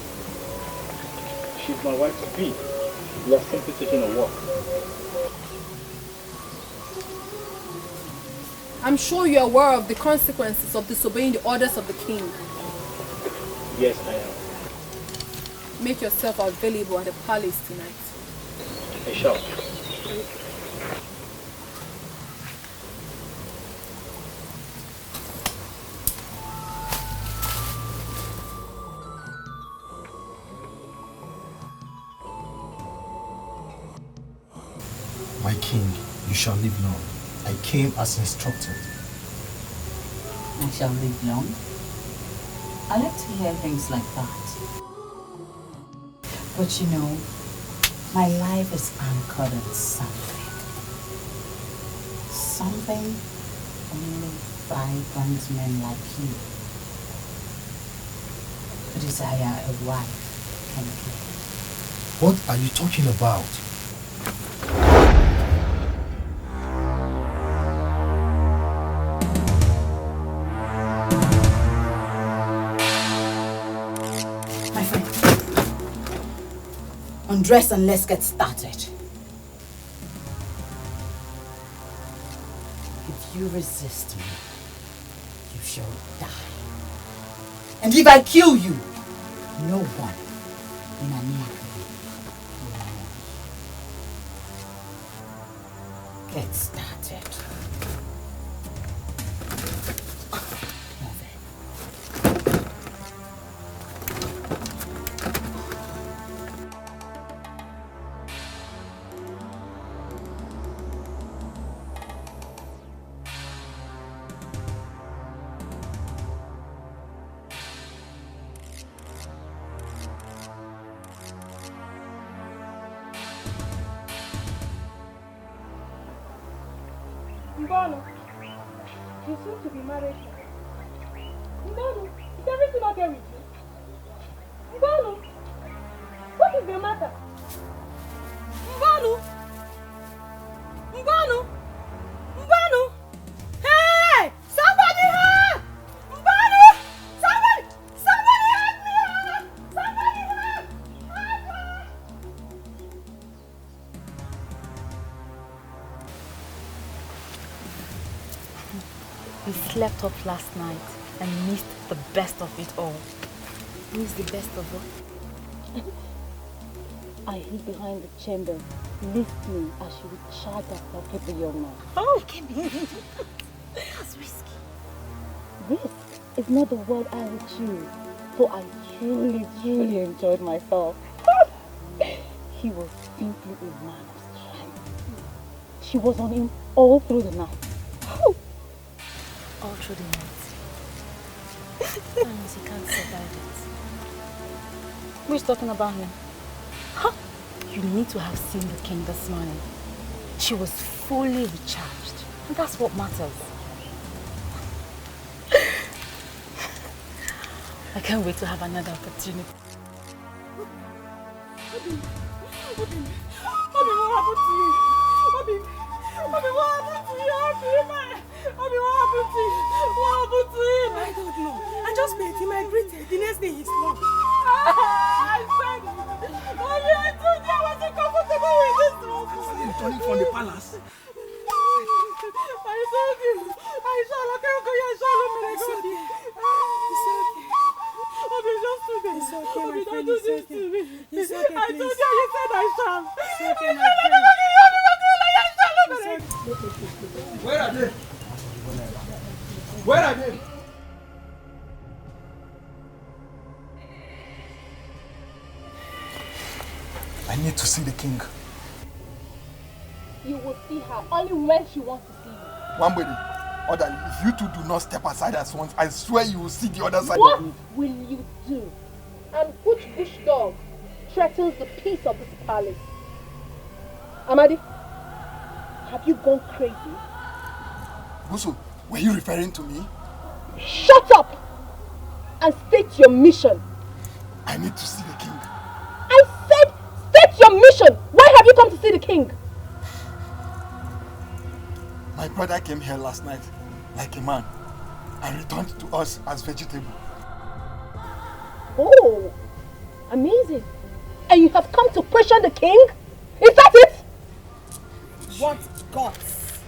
She's my wife to be. We are simply taking a walk. I'm sure you're aware of the consequences of disobeying the orders of the king. Yes, I am. Make yourself available at the palace tonight. I shall. My king, you shall live long. I came as instructed. I shall live long. I like to hear things like that. But you know, my life is anchored in something. Something only vibrant men like you who desire a wife can give. What are you talking about? My friend, undress and let's get started. If you resist me, you shall die. And if I kill you, no one in America will get started. Mbano, you seem to be married. Mbano, is everything okay with you? Mbano, what is the matter? Mbano! Mbano! Mbano! Hey! Somebody help! Mbano! Somebody help me! Somebody help! We slept off last night and missed the best of it all. Missed the best of what? I hid behind the chamber, listening as she would chat herself with the young man. Oh, I can't believe it. That's risky. This is not the word I would choose, so I truly enjoyed myself. He was simply a man of strength. She was on him all through the night. All through the night. That means you can't survive it. Who's talking about him? Huh? You need to have seen the king this morning. She was fully recharged. And that's what matters. I can't wait to have another opportunity. Obi, what happened to you? Obi, what happened to you? Obi, what happened to you? What happened to him? I don't know. I just met him. I greeted. The next day he's gone. I said, Obi, I told you I wasn't comfortable with this one. Returning from the palace. I told you. I shall okay. It's okay. Obi, just today. It's okay, Obi, my don't friend. do It's this okay. to me. It's okay, I told please. you. You said I shall. It's okay, my friend. Where are they? Where are they? I need to see the king. You will see her only when she wants to see you. One way, orderly. If you two do not step aside at once, I swear you will see the other side. What will you do? And which bush dog threatens the peace of this palace? Amadi, have you gone crazy? Busu, were you referring to me? Shut up and state your mission. I need to see the king. I said state your mission. Why have you come to see the king? My brother came here last night like a man and returned to us as vegetable. Oh, amazing. And you have come to question the king? Is that it? What guts?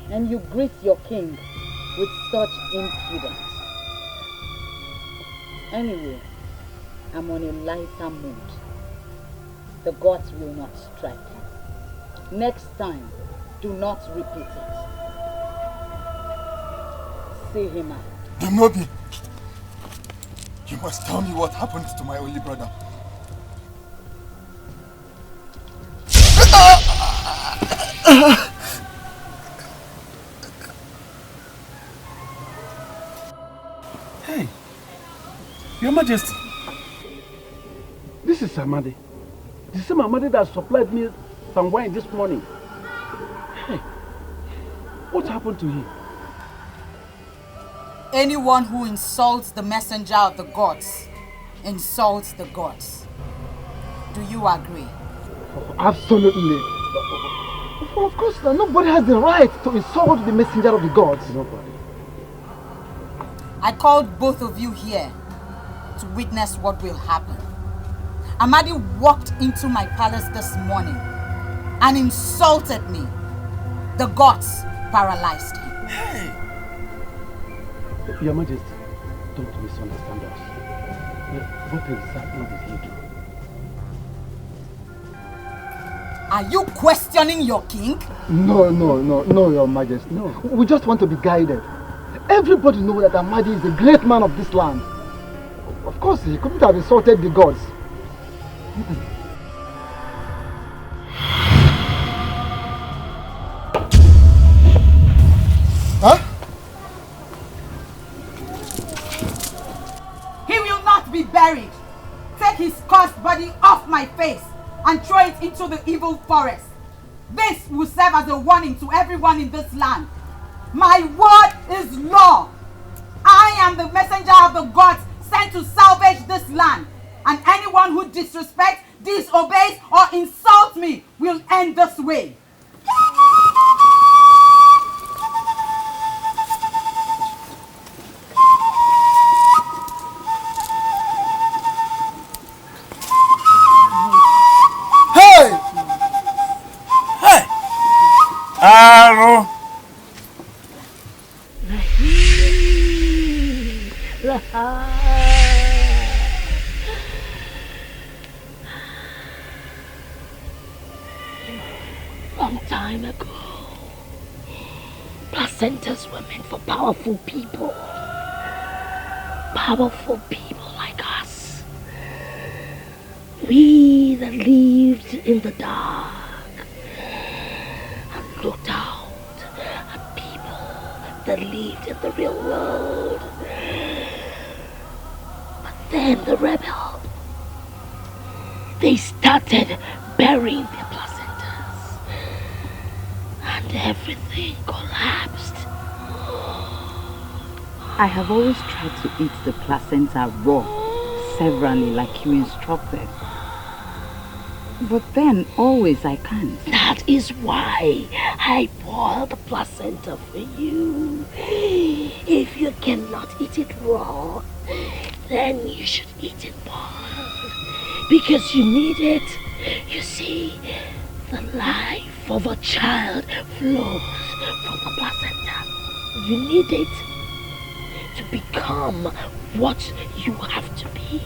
And you greet your king with such impudence. Anyway, I'm on a lighter mood. The gods will not strike him. Next time, do not repeat it. See him out. Demobi, you must tell me what happened to my only brother. Hey, Your Majesty. This is Amadi. The same Amadi that supplied me some wine this morning. Hey, what happened to him? Anyone who insults the messenger of the gods insults the gods. Do you agree? Absolutely. Of course, nobody has the right to insult the messenger of the gods. Nobody. I called both of you here to witness what will happen. Amadi walked into my palace this morning and insulted me. The gods paralyzed him. Hey! Your Majesty, don't misunderstand us. What exactly did he do? Are you questioning your king? No, Your Majesty. No. We just want to be guided. Everybody knows that Amadi is a great man of this land. Of course, he couldn't have insulted the gods. Huh? He will not be buried. Take his cursed body off my face and throw it into the evil forest. This will serve as a warning to everyone in this land. My word is law. I am the messenger of the gods sent to salvage this land. And anyone who disrespects, disobeys, or insults me will end this way. Hey! Hey! Arrow! Long time ago, placentas were meant for powerful people. Powerful people like us. We that lived in the dark and looked out at people that lived in the real world. But then the rebel, they started burying their placentas and everything collapsed. I have always tried to eat the placenta raw, severally like you instructed. But then always I can't. That is why I boiled the placenta for you. If you cannot eat it raw, then you should eat it boiled. Because you need it. You see, the life of a child flows from the placenta. You need it to become what you have to be.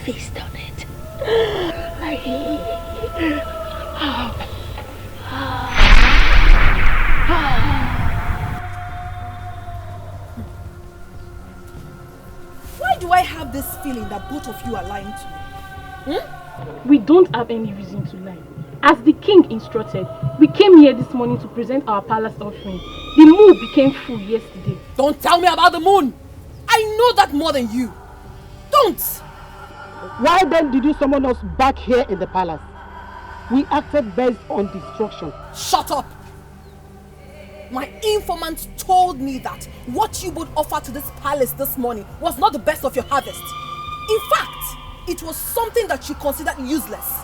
Feast on it. Why do I have this feeling that both of you are lying to me? We don't have any reason to lie. As the king instructed, we came here this morning to present our palace offering. The moon became full yesterday. Don't tell me about the moon! I know that more than you. Don't! Why then did you summon us back here in the palace? We acted based on the instruction. Shut up! My informant told me that what you would offer to this palace this morning was not the best of your harvest. In fact, it was something that you considered useless.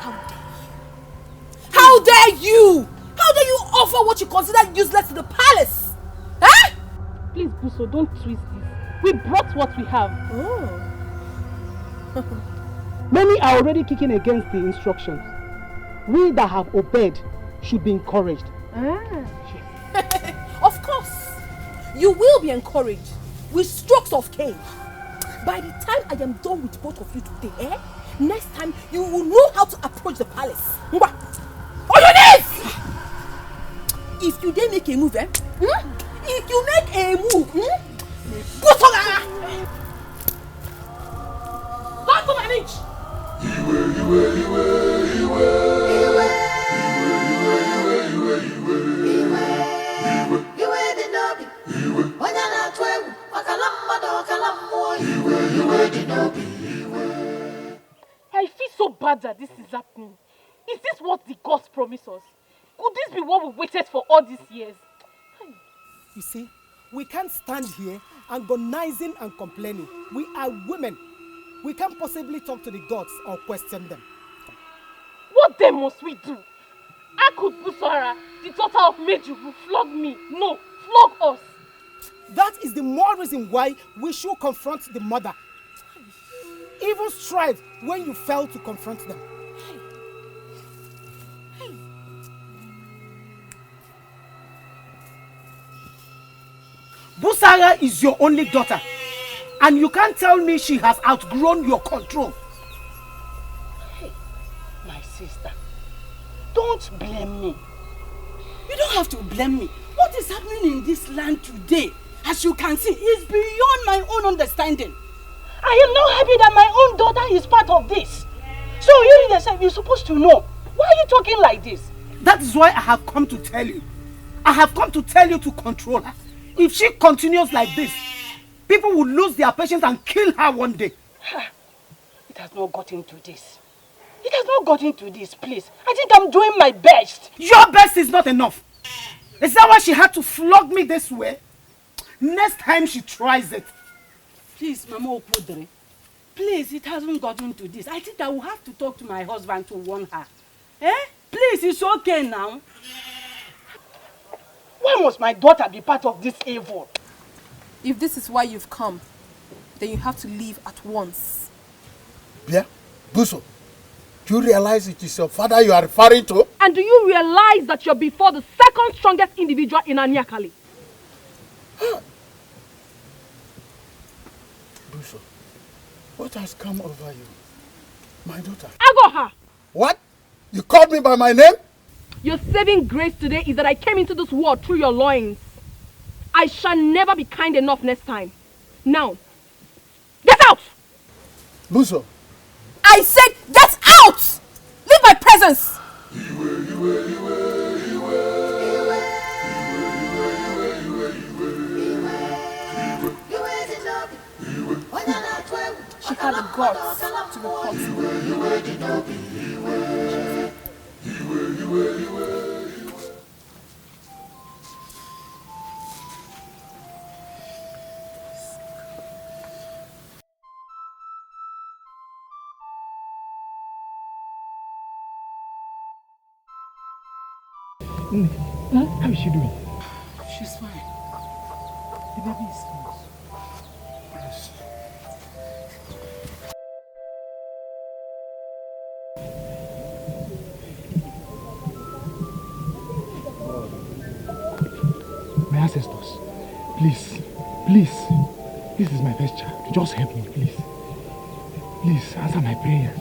How dare you? How dare you? How dare you offer what you consider useless to the palace? Eh? Please, Buso, don't twist this. We brought what we have. Oh. Many are already kicking against the instructions. We that have obeyed should be encouraged. Of course, you will be encouraged with strokes of cane. By the time I am done with both of you today, next time you will know how to approach the palace. On your knees! If if you dare make a move, if you make a move, go for that! Don't go an inch! I feel so bad that this is happening. Is this what the gods promised us? Could this be what we waited for all these years? You see, we can't stand here agonizing and complaining. We are women. We can't possibly talk to the gods or question them. What then must we do? How could Busara, the daughter of Meju, flog me? No, flog us. That is the more reason why we should confront the mother. Even strive when you fail to confront them. Busara is your only daughter, and you can't tell me she has outgrown your control. Hey, my sister, don't blame me. You don't have to blame me. What is happening in this land today, as you can see, is beyond my own understanding. I am not happy that my own daughter is part of this. So you yourself, you're supposed to know. Why are you talking like this? That is why I have come to tell you. I have come to tell you to control her. If she continues like this, people will lose their patience and kill her one day. It has not gotten to this. It has not gotten to this, please. I think I'm doing my best. Your best is not enough. Is that why she had to flog me this way? Next time she tries it. Please, Mama Okudre. Please, it hasn't gotten to this. I think I will have to talk to my husband to warn her. Please, it's okay now. Why must my daughter be part of this evil? If this is why you've come, then you have to leave at once. Yeah, Buso, do you realize it is your father you are referring to? And do you realize that you're before the second strongest individual in Aniakali? Buso, what has come over you? My daughter. Agoha! What? You called me by my name? Your saving grace today is that I came into this world through your loins. I shall never be kind enough next time. Now, get out! Buso. I said get out! Leave my presence! She had the guts to report me. How is she doing? She's fine. The baby is fine. Yes. My ancestors, please, this is my first child. Just help me, please. Please, answer my prayer.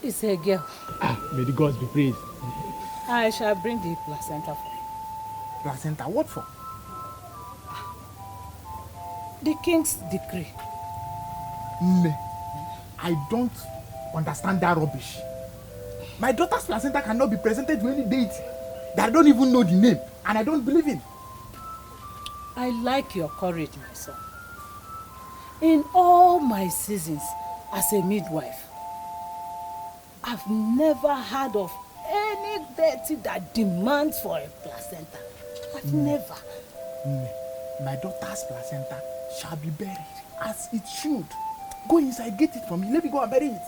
It's a girl. May the gods be praised. I shall bring the placenta for you. Placenta, what for? The king's decree. Nne, I don't understand that rubbish. My daughter's placenta cannot be presented to any deity that I don't even know the name, and I don't believe in. I like your courage, my son. In all my seasons as a midwife, I've never heard of any deity that demands for a placenta. I've never. My daughter's placenta shall be buried as it should Go inside, get it from me. Let me go and bury it.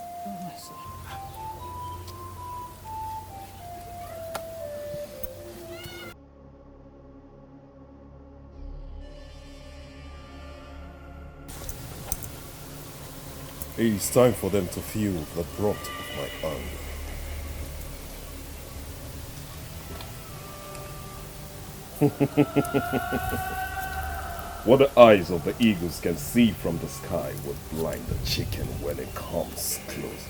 It is time for them to feel the brunt of my anger. What the eyes of the eagles can see from the sky would blind the chicken when it comes close.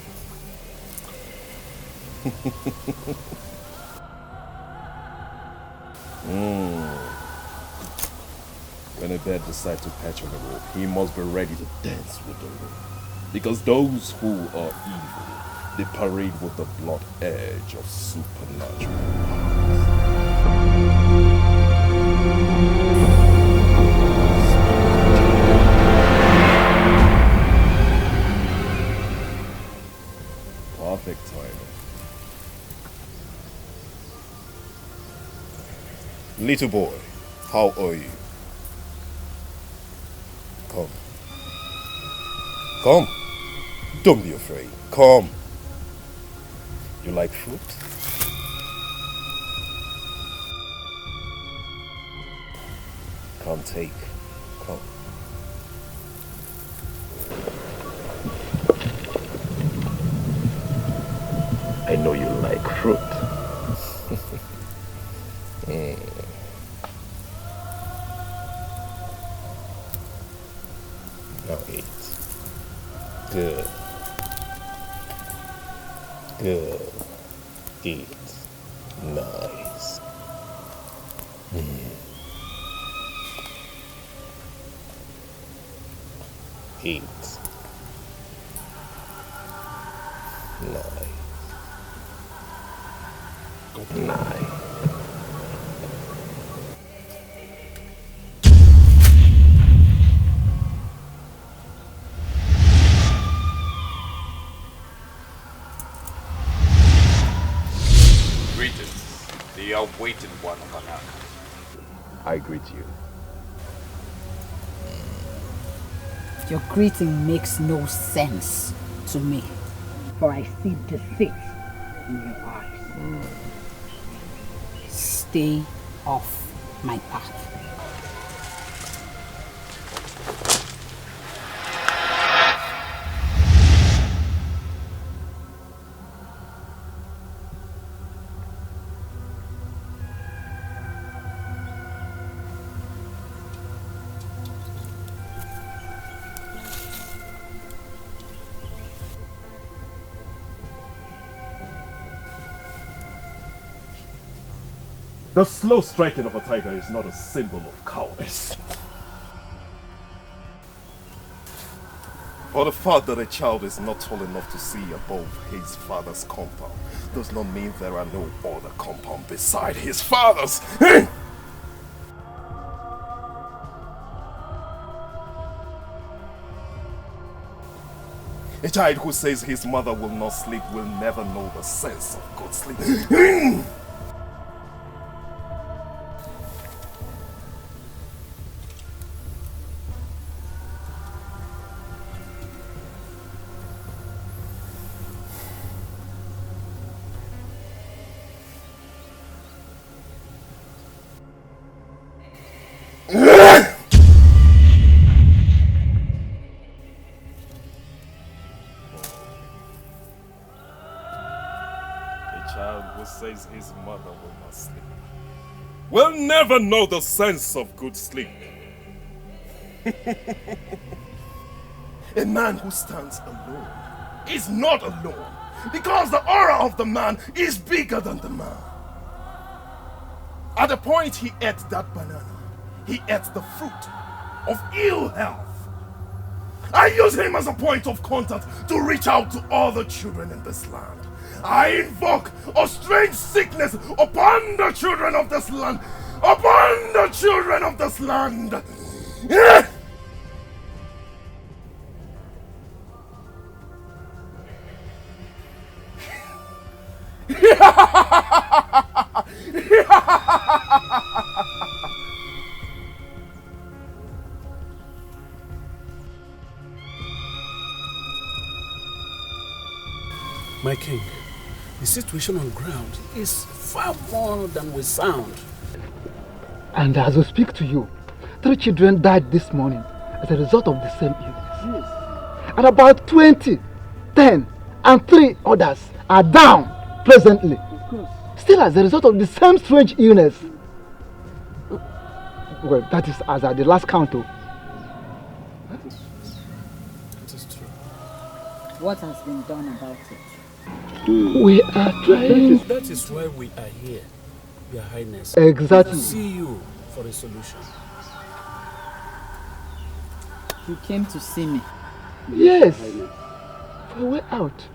When a bird decides to perch on the rope, he must be ready to dance with the rope. Because those who are evil, they parade with the blunt edge of supernatural powers. Perfect timing. Little boy, how are you? Come. Come. Don't be afraid. Come. You like fruit? Come take. Come. I know you like fruit. Now eat. Good. Good. Eat. Nice. Eat. Nice. Good night. The awaited one of Anaka. I greet you. Your greeting makes no sense to me, for I see deceit in your eyes. Stay off my path. The slow striking of a tiger is not a symbol of cowardice. For the fact that a child is not tall enough to see above his father's compound does not mean there are no other compound beside his father's. A child who says his mother will not sleep will never know the sense of good sleep. Says his mother will not sleep will never know the sense of good sleep. A man who stands alone is not alone because the aura of the man is bigger than the man. At the point he ate that banana, he ate the fruit of ill health. I use him as a point of contact to reach out to all the children in this land. I invoke a strange sickness upon the children of this land. Upon the children of this land. My king, the situation on ground is far more than we sound. And as we speak to you, 3 children died this morning as a result of the same illness. Yes. And about 20, 10, and 3 others are down presently. Of course. Still as a result of the same strange illness. Well, that is as at the last count. That is true. What has been done about it? We are trying. That is why we are here, Your Highness. Exactly. To see you for a solution. You came to see me? Yes. For a way out.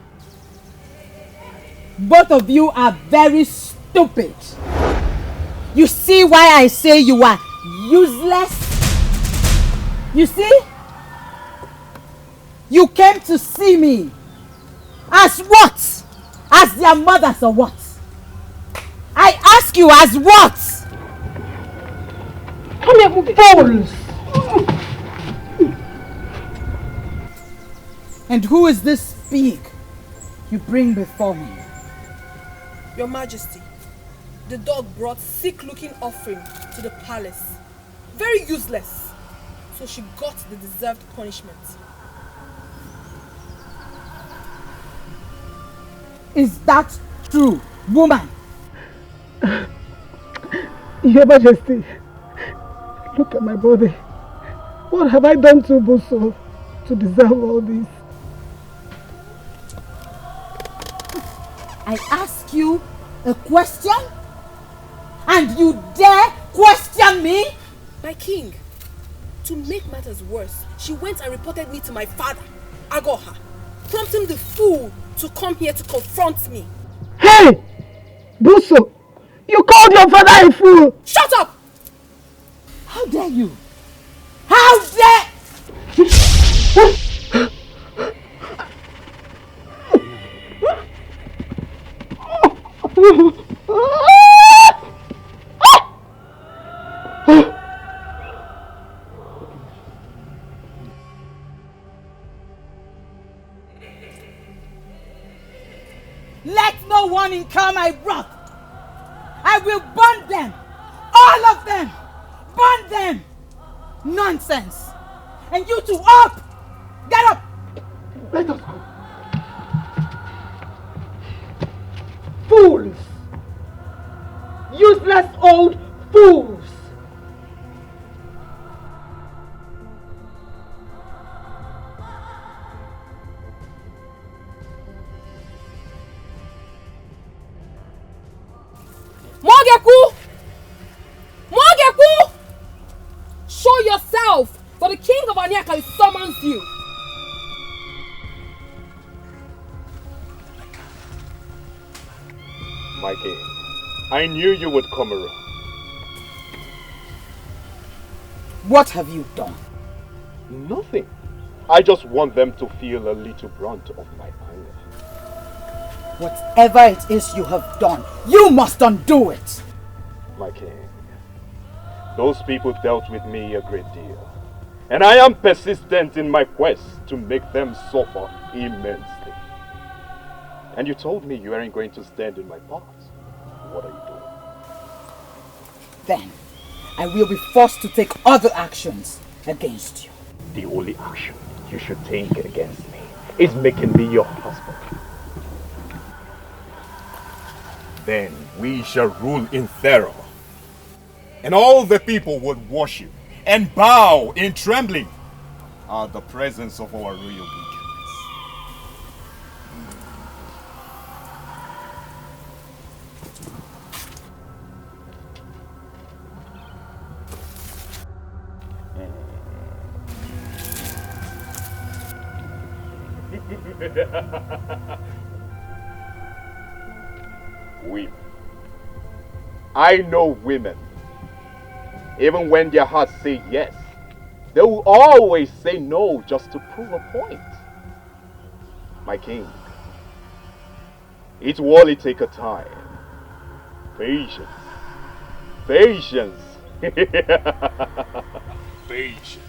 Both of you are very stupid. You see why I say you are useless? You see? You came to see me. As what? As their mothers or what? I ask you, as what? Come here, fools! And who is this pig you bring before me? Your Majesty, the dog brought sick-looking offering to the palace. Very useless. So she got the deserved punishment. Is that true, woman? Your Majesty, look at my body. What have I done to Buso to deserve all this? I ask you a question, and you dare question me? My king, to make matters worse, she went and reported me to my father, Agoha, prompting the fool to come here to confront me. Hey! Buso! You called your father a fool! Shut up! How dare you? How dare... Let no one incur my wrath. I will burn them. All of them. Burn them. Nonsense. And you two, up! Get up! Let us go. Fools! Useless old fools! Mogeku! Mogeku! Show yourself, for the king of Aniaka summons you. My king, I knew you would come around. What have you done? Nothing. I just want them to feel a little brunt of my anger. Whatever it is you have done, you must undo it. My king, those people dealt with me a great deal. And I am persistent in my quest to make them suffer immensely. And you told me you weren't going to stand in my path. What are you doing? Then, I will be forced to take other actions against you. The only action you should take against me is making me your husband. Then we shall rule in terror. And all the people would worship and bow in trembling at the presence of our royal wickedness. Women. I know women. Even when their hearts say yes, they will always say no just to prove a point. My king, it will only take a time. Patience. Patience. Patience.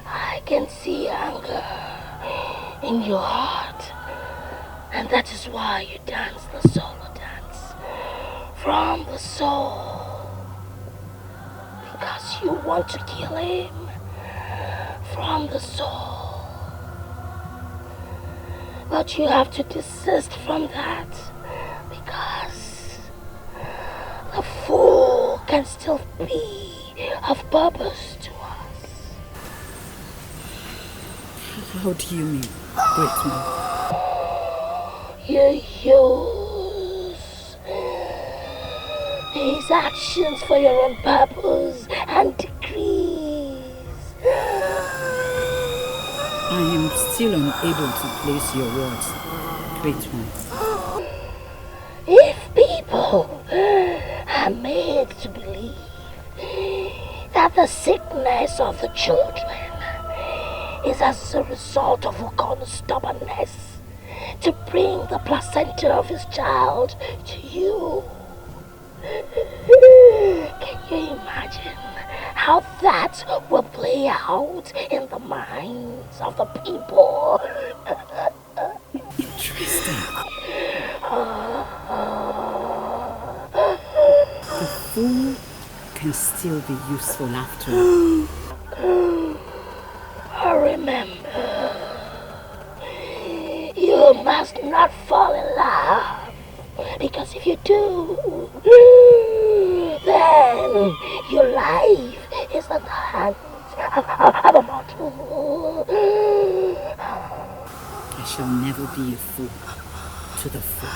I can see anger in your heart, and that is why you dance the solo dance from the soul, because you want to kill him from the soul. But you have to desist from that, because the fool can still be of purpose to us. How do you mean, great man? You use his actions for your own purpose and decrees. I am still unable to place your words, great one. If people are made to believe that the sickness of the children is as a result of Okono's stubbornness to bring the placenta of his child to you, can you imagine how that will play out in the minds of the people? Interesting. The fool can still be useful after all. Remember, you must not fall in love, because if you do, then your life is in the hands of a mortal. I shall never be a fool to the fool.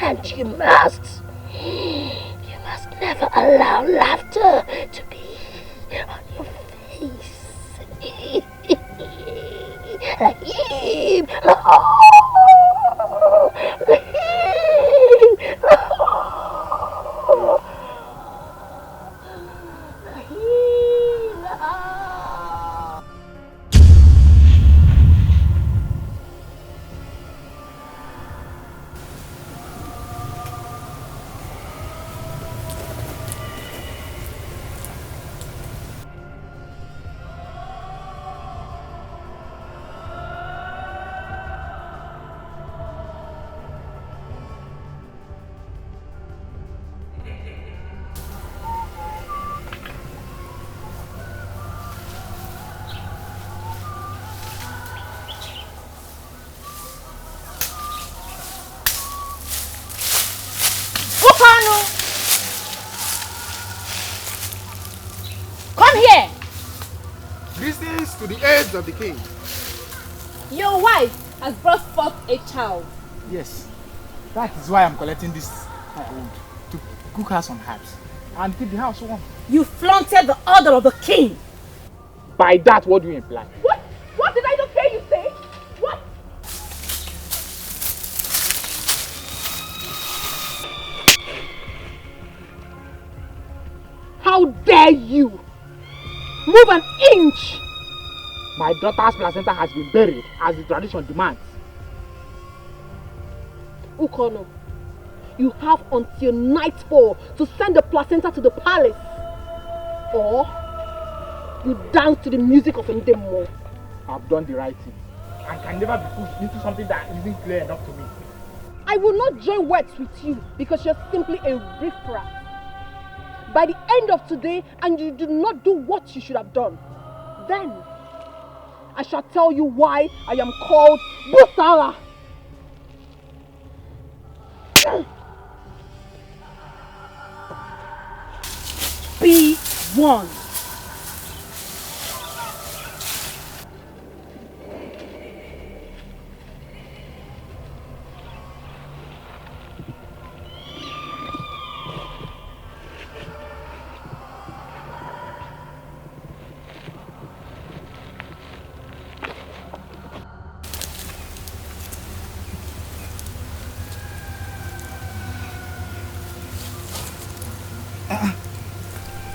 And you must never allow laughter to be on your face. Come here! Greetings to the heirs of the king. Your wife has brought forth a child. Yes, that is why I'm collecting this wood to cook her some herbs and keep the house warm. You flaunted the order of the king. By that, what do you imply? What? What did I not hear you say? What? How dare you move an inch! My daughter's placenta has been buried as the tradition demands. Okono, you have until nightfall to send the placenta to the palace, or you dance to the music of Ndemo. I've done the right thing and can never be pushed into something that isn't clear enough to me. I will not join words with you because you're simply a riffraff. By the end of today, and you do not do what you should have done, then I shall tell you why I am called Busara. Be one.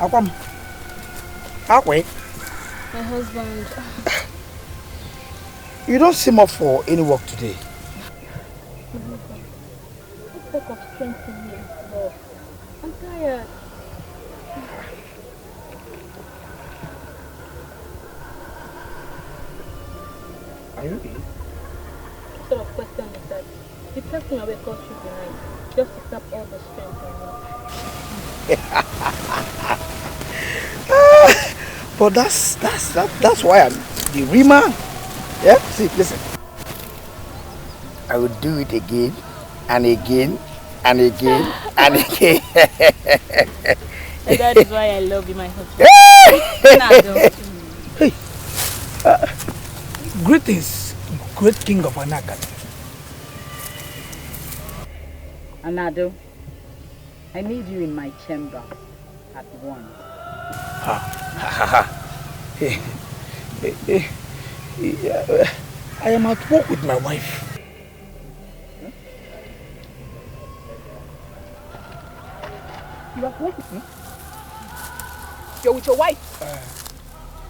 Akwam. Akwe. My husband. You don't seem up for any work today. Talk of strength in me, love. I'm tired. Are you ill? What sort of question is that? The person I wake up should be nice, just to tap all the strength in me. But that's why I'm the real man. Yeah? See, listen. I will do it again and again and again and again. And that is why I love you, my husband. Hey! Greetings, great king of Anaka. Anado, I need you in my chamber at once. I am at work with my wife. You are what? You're with your wife.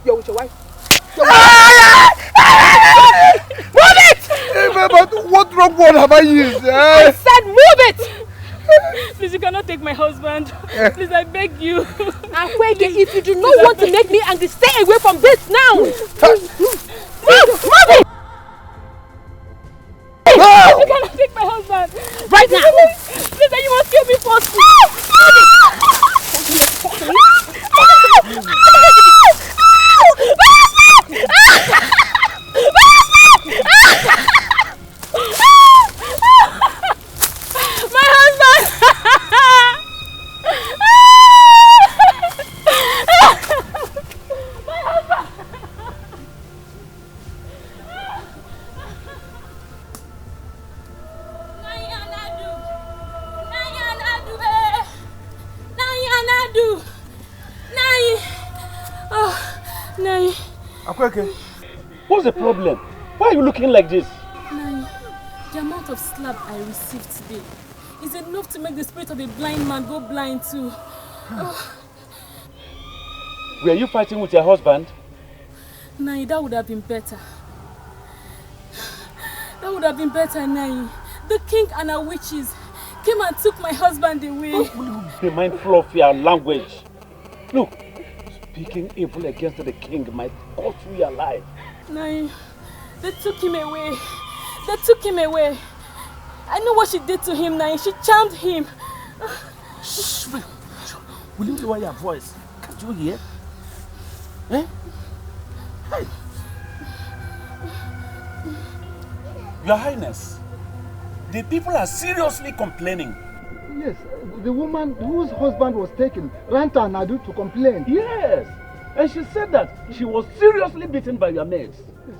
You're with your wife. Move it! But what wrong word have I used? I said move it! Please, you cannot take my husband. Please, I beg you. Akwege, if you do not want to make me angry, stay away from this now. Move it! You cannot take my husband. Right now. Please, you must kill me first. My husband! My husband! Nai. Akweke, what's the problem? Why are you looking like this? Nai, the amount of slap I received today is enough to make the spirit of a blind man go blind too. Were you fighting with your husband? Nai, that would have been better. That would have been better, Nai. The king and our witches came and took my husband away. Will you be mindful of your language? Look, speaking evil against the king might cost you your life. Nai, they took him away. They took him away. I know what she did to him, Nai. She charmed him. Shh, will you lower your voice? Can't you hear? Eh? Hey. Your Highness, the people are seriously complaining. Yes, the woman whose husband was taken ran to Anadu to complain. Yes, and she said that she was seriously beaten by your mates. Yes.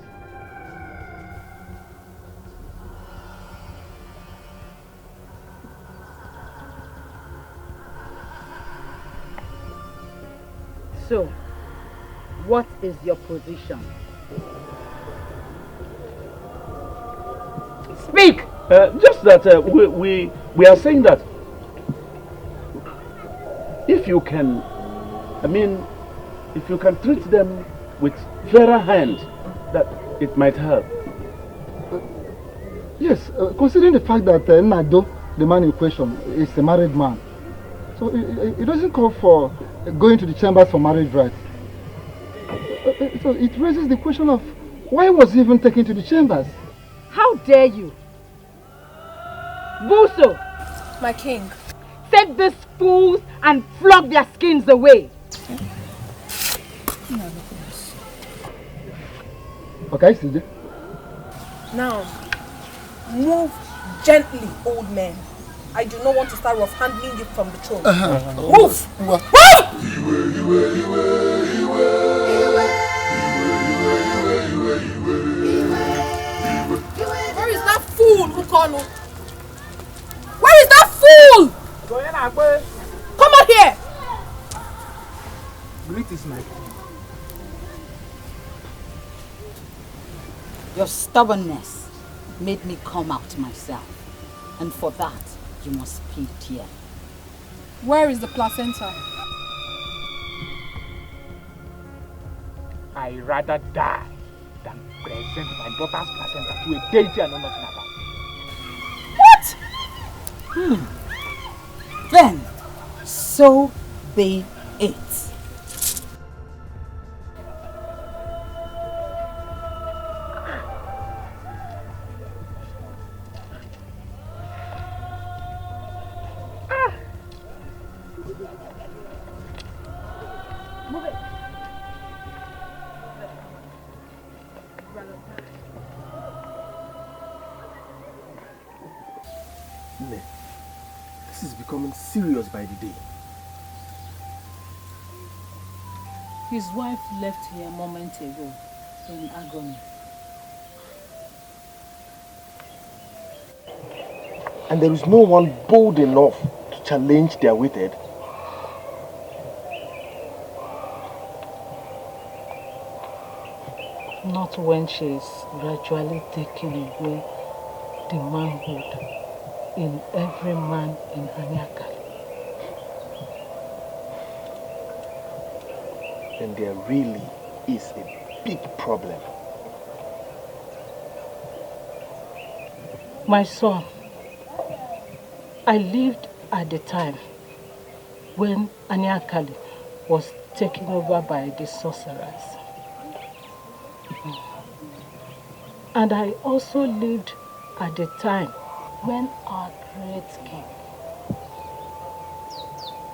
So, what is your position? Speak! Just that we are saying that if you can, if you can treat them with fairer hand, that it might help. Yes, considering the fact that Nado, the man in question, is a married man, so it doesn't call for going to the chambers for marriage rights. So it raises the question of why was he even taken to the chambers? How dare you? Buso! My king. Take these fools and flog their skins away. Okay, CJ. Now, move gently, old man. I do not want to start rough-handling you from the throne. Move! Move! Where is that fool, Ukonu? Where is that fool? Come out here! Greetings, my king. Your stubbornness made me come out myself. And for that, you must plead here. Where is the placenta? I rather die than present my daughter's placenta to a deity I know nothing about. What? Then, so be it. This is becoming serious by the day. His wife left here a moment ago in agony. And there is no one bold enough to challenge their wicked. Not when she is gradually taking away the manhood in every man in Anyakali. Then there really is a big problem. My son, I lived at the time when Anyakali was taken over by the sorcerers. And I also lived at the time when our great king,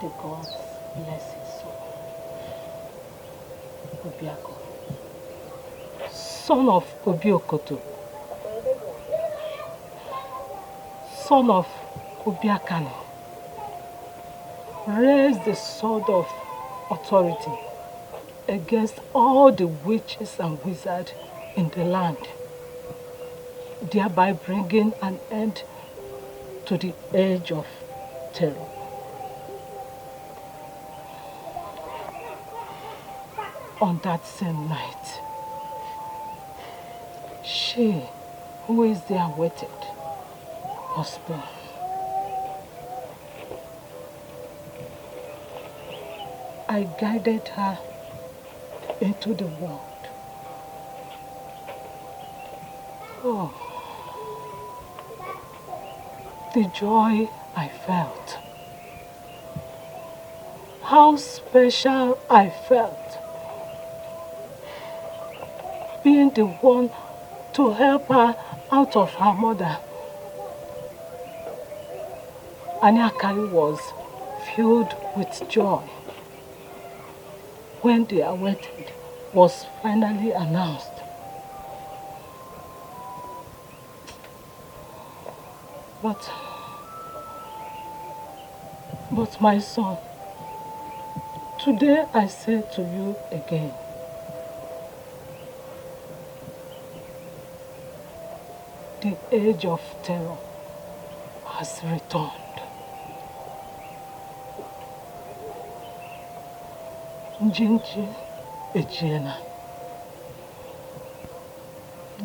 the gods bless his soul, Obiakor, son of Obiakor, son of Obiakor, raised the sword of authority against all the witches and wizards in the land, thereby bringing an end to the age of terror. On that same night, she, who is the awaited, was born. I guided her into the world. Oh, the joy I felt. How special I felt. Being the one to help her out of her mother. Anyakari was filled with joy when the awaited was finally announced. But my son, today I say to you again, the age of terror has returned. Jinji ejiena.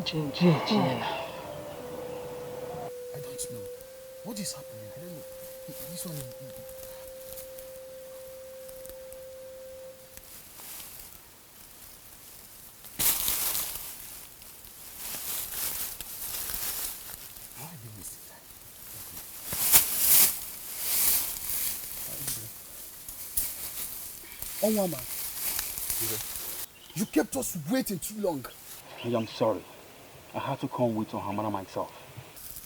Jinji ejiena. I don't know. What is happening? I don't know. This one is... How have you missed it? Oh, Mama. You kept us waiting too long. I am sorry. I had to come with Ohamana myself.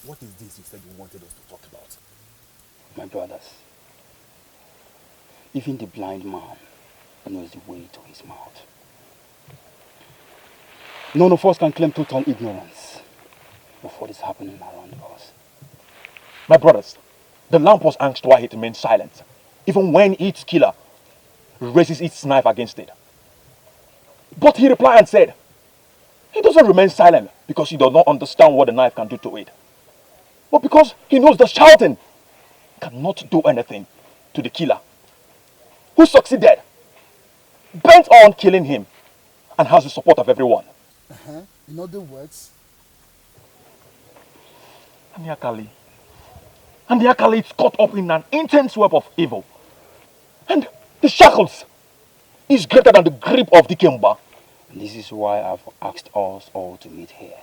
What is this you said you wanted us to talk about? My brothers, even the blind man knows the way to his mouth. None of us can claim total ignorance of what is happening around us. My brothers, the lamp was angst while it remained silent, even when its killer raises its knife against it. But he replied and said, he doesn't remain silent because he does not understand what the knife can do to it, but because he knows the shouting cannot do anything to the killer, who succeeded, bent on killing him, and has the support of everyone. In other words? Anyakali is caught up in an intense web of evil. And the shackles is greater than the grip of Dikemba. This is why I've asked us all to meet here,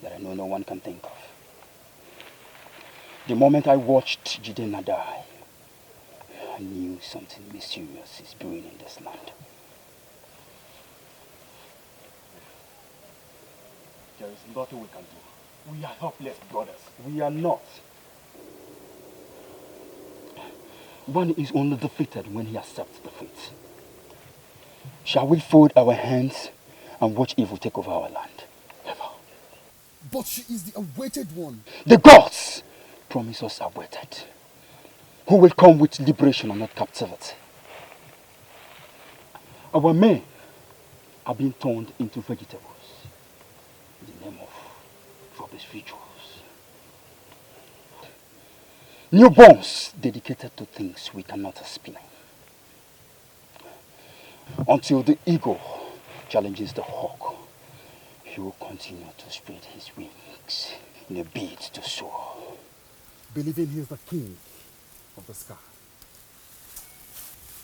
that I know no one can think of. The moment I watched Jidenna die, I knew something mysterious is brewing in this land. There is nothing we can do. We are helpless, brothers. We are not. One is only defeated when he accepts defeat. Shall we fold our hands and watch evil take over our land? Never. But she is the awaited one. The gods promise us awaited, who will come with liberation and not captivity. Our men are being turned into vegetables in the name of rubbish rituals. Newborns dedicated to things we cannot explain. Until the eagle challenges the hawk, he will continue to spread his wings in a bid to soar. Believing he is the king of the sky.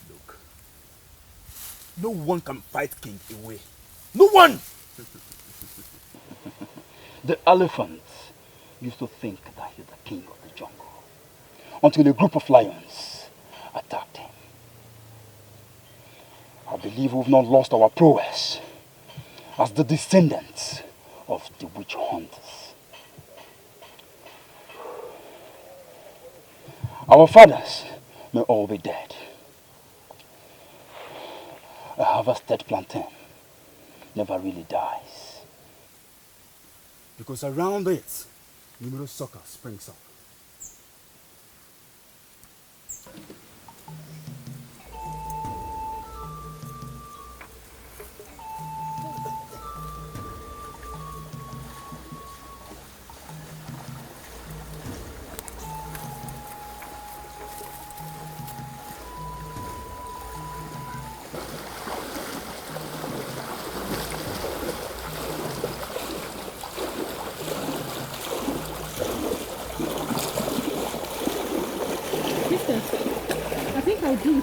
Look, no one can fight king away. No one! The elephant used to think that he's the king of the jungle, until a group of lions attacked him. I believe we've not lost our prowess as the descendants of the witch hunters. Our fathers may all be dead. A harvested plantain never really dies. Because around it, numerous sucker springs up.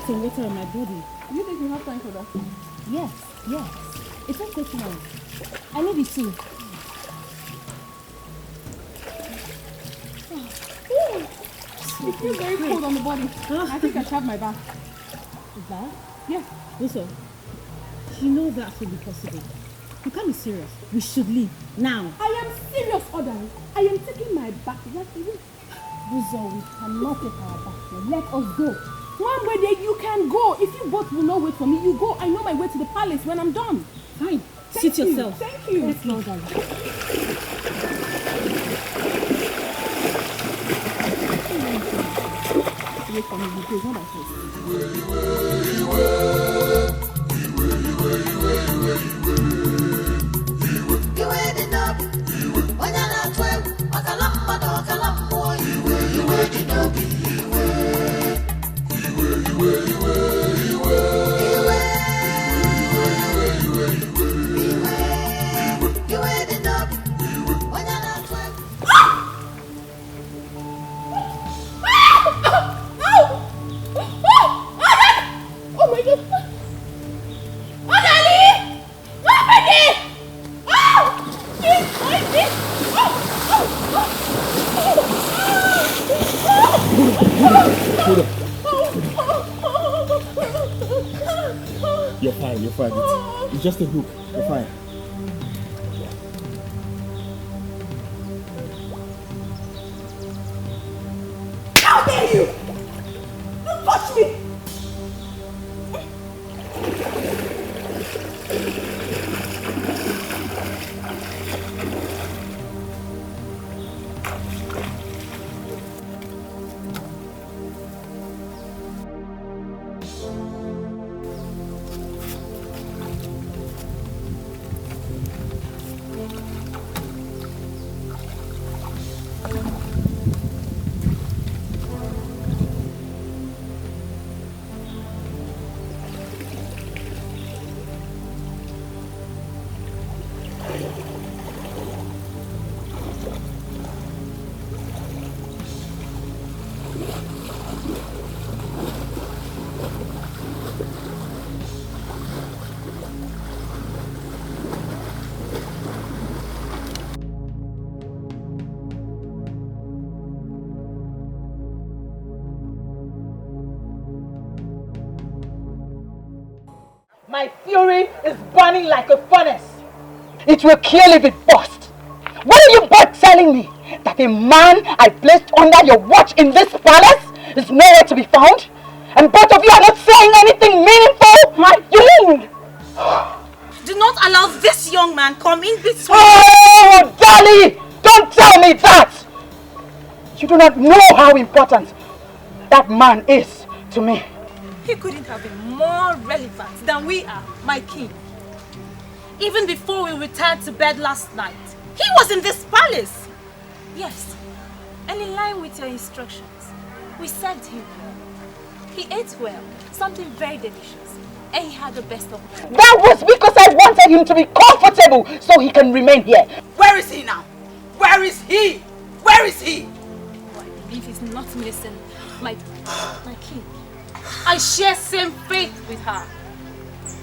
Some water on my body. Do you think you have time for that? Yes. It won't take long. I need it too. It feels very cold on the body. I think I should have my bath. Bath? Yeah. Also, you know that will be possible. You can't be serious. We should leave now. I am serious, Odan. I am taking my bath right away. Buzo, we cannot take our bath. Let us go. One way there you can go. If you both will not wait for me, you go. I know my way to the palace when I'm done. Fine. Sit yourself. Thank you. Let's go, darling. Wait for me, please. Not at You're fine. It's just a hook. You're fine. How dare you! Don't touch me! My fury is burning like a furnace. It will kill if it bursts. What are you both telling me? That a man I placed under your watch in this palace is nowhere to be found? And both of you are not saying anything meaningful? My king! Do not allow this young man come in between. Oh, Dali! Don't tell me that! You do not know how important that man is to me. He couldn't have been more relevant than we are, my king. Even before we returned to bed last night, he was in this palace. Yes, and in line with your instructions, we served him well. He ate well, something very delicious, and he had the best of it. That was because I wanted him to be comfortable so he can remain here. Where is he now? Where is he? Where is he? Oh, I believe he's not missing my king. I share same faith with her.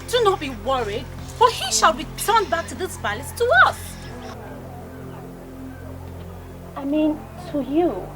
Do not be worried, for he shall return back to this palace to us. I mean, to you.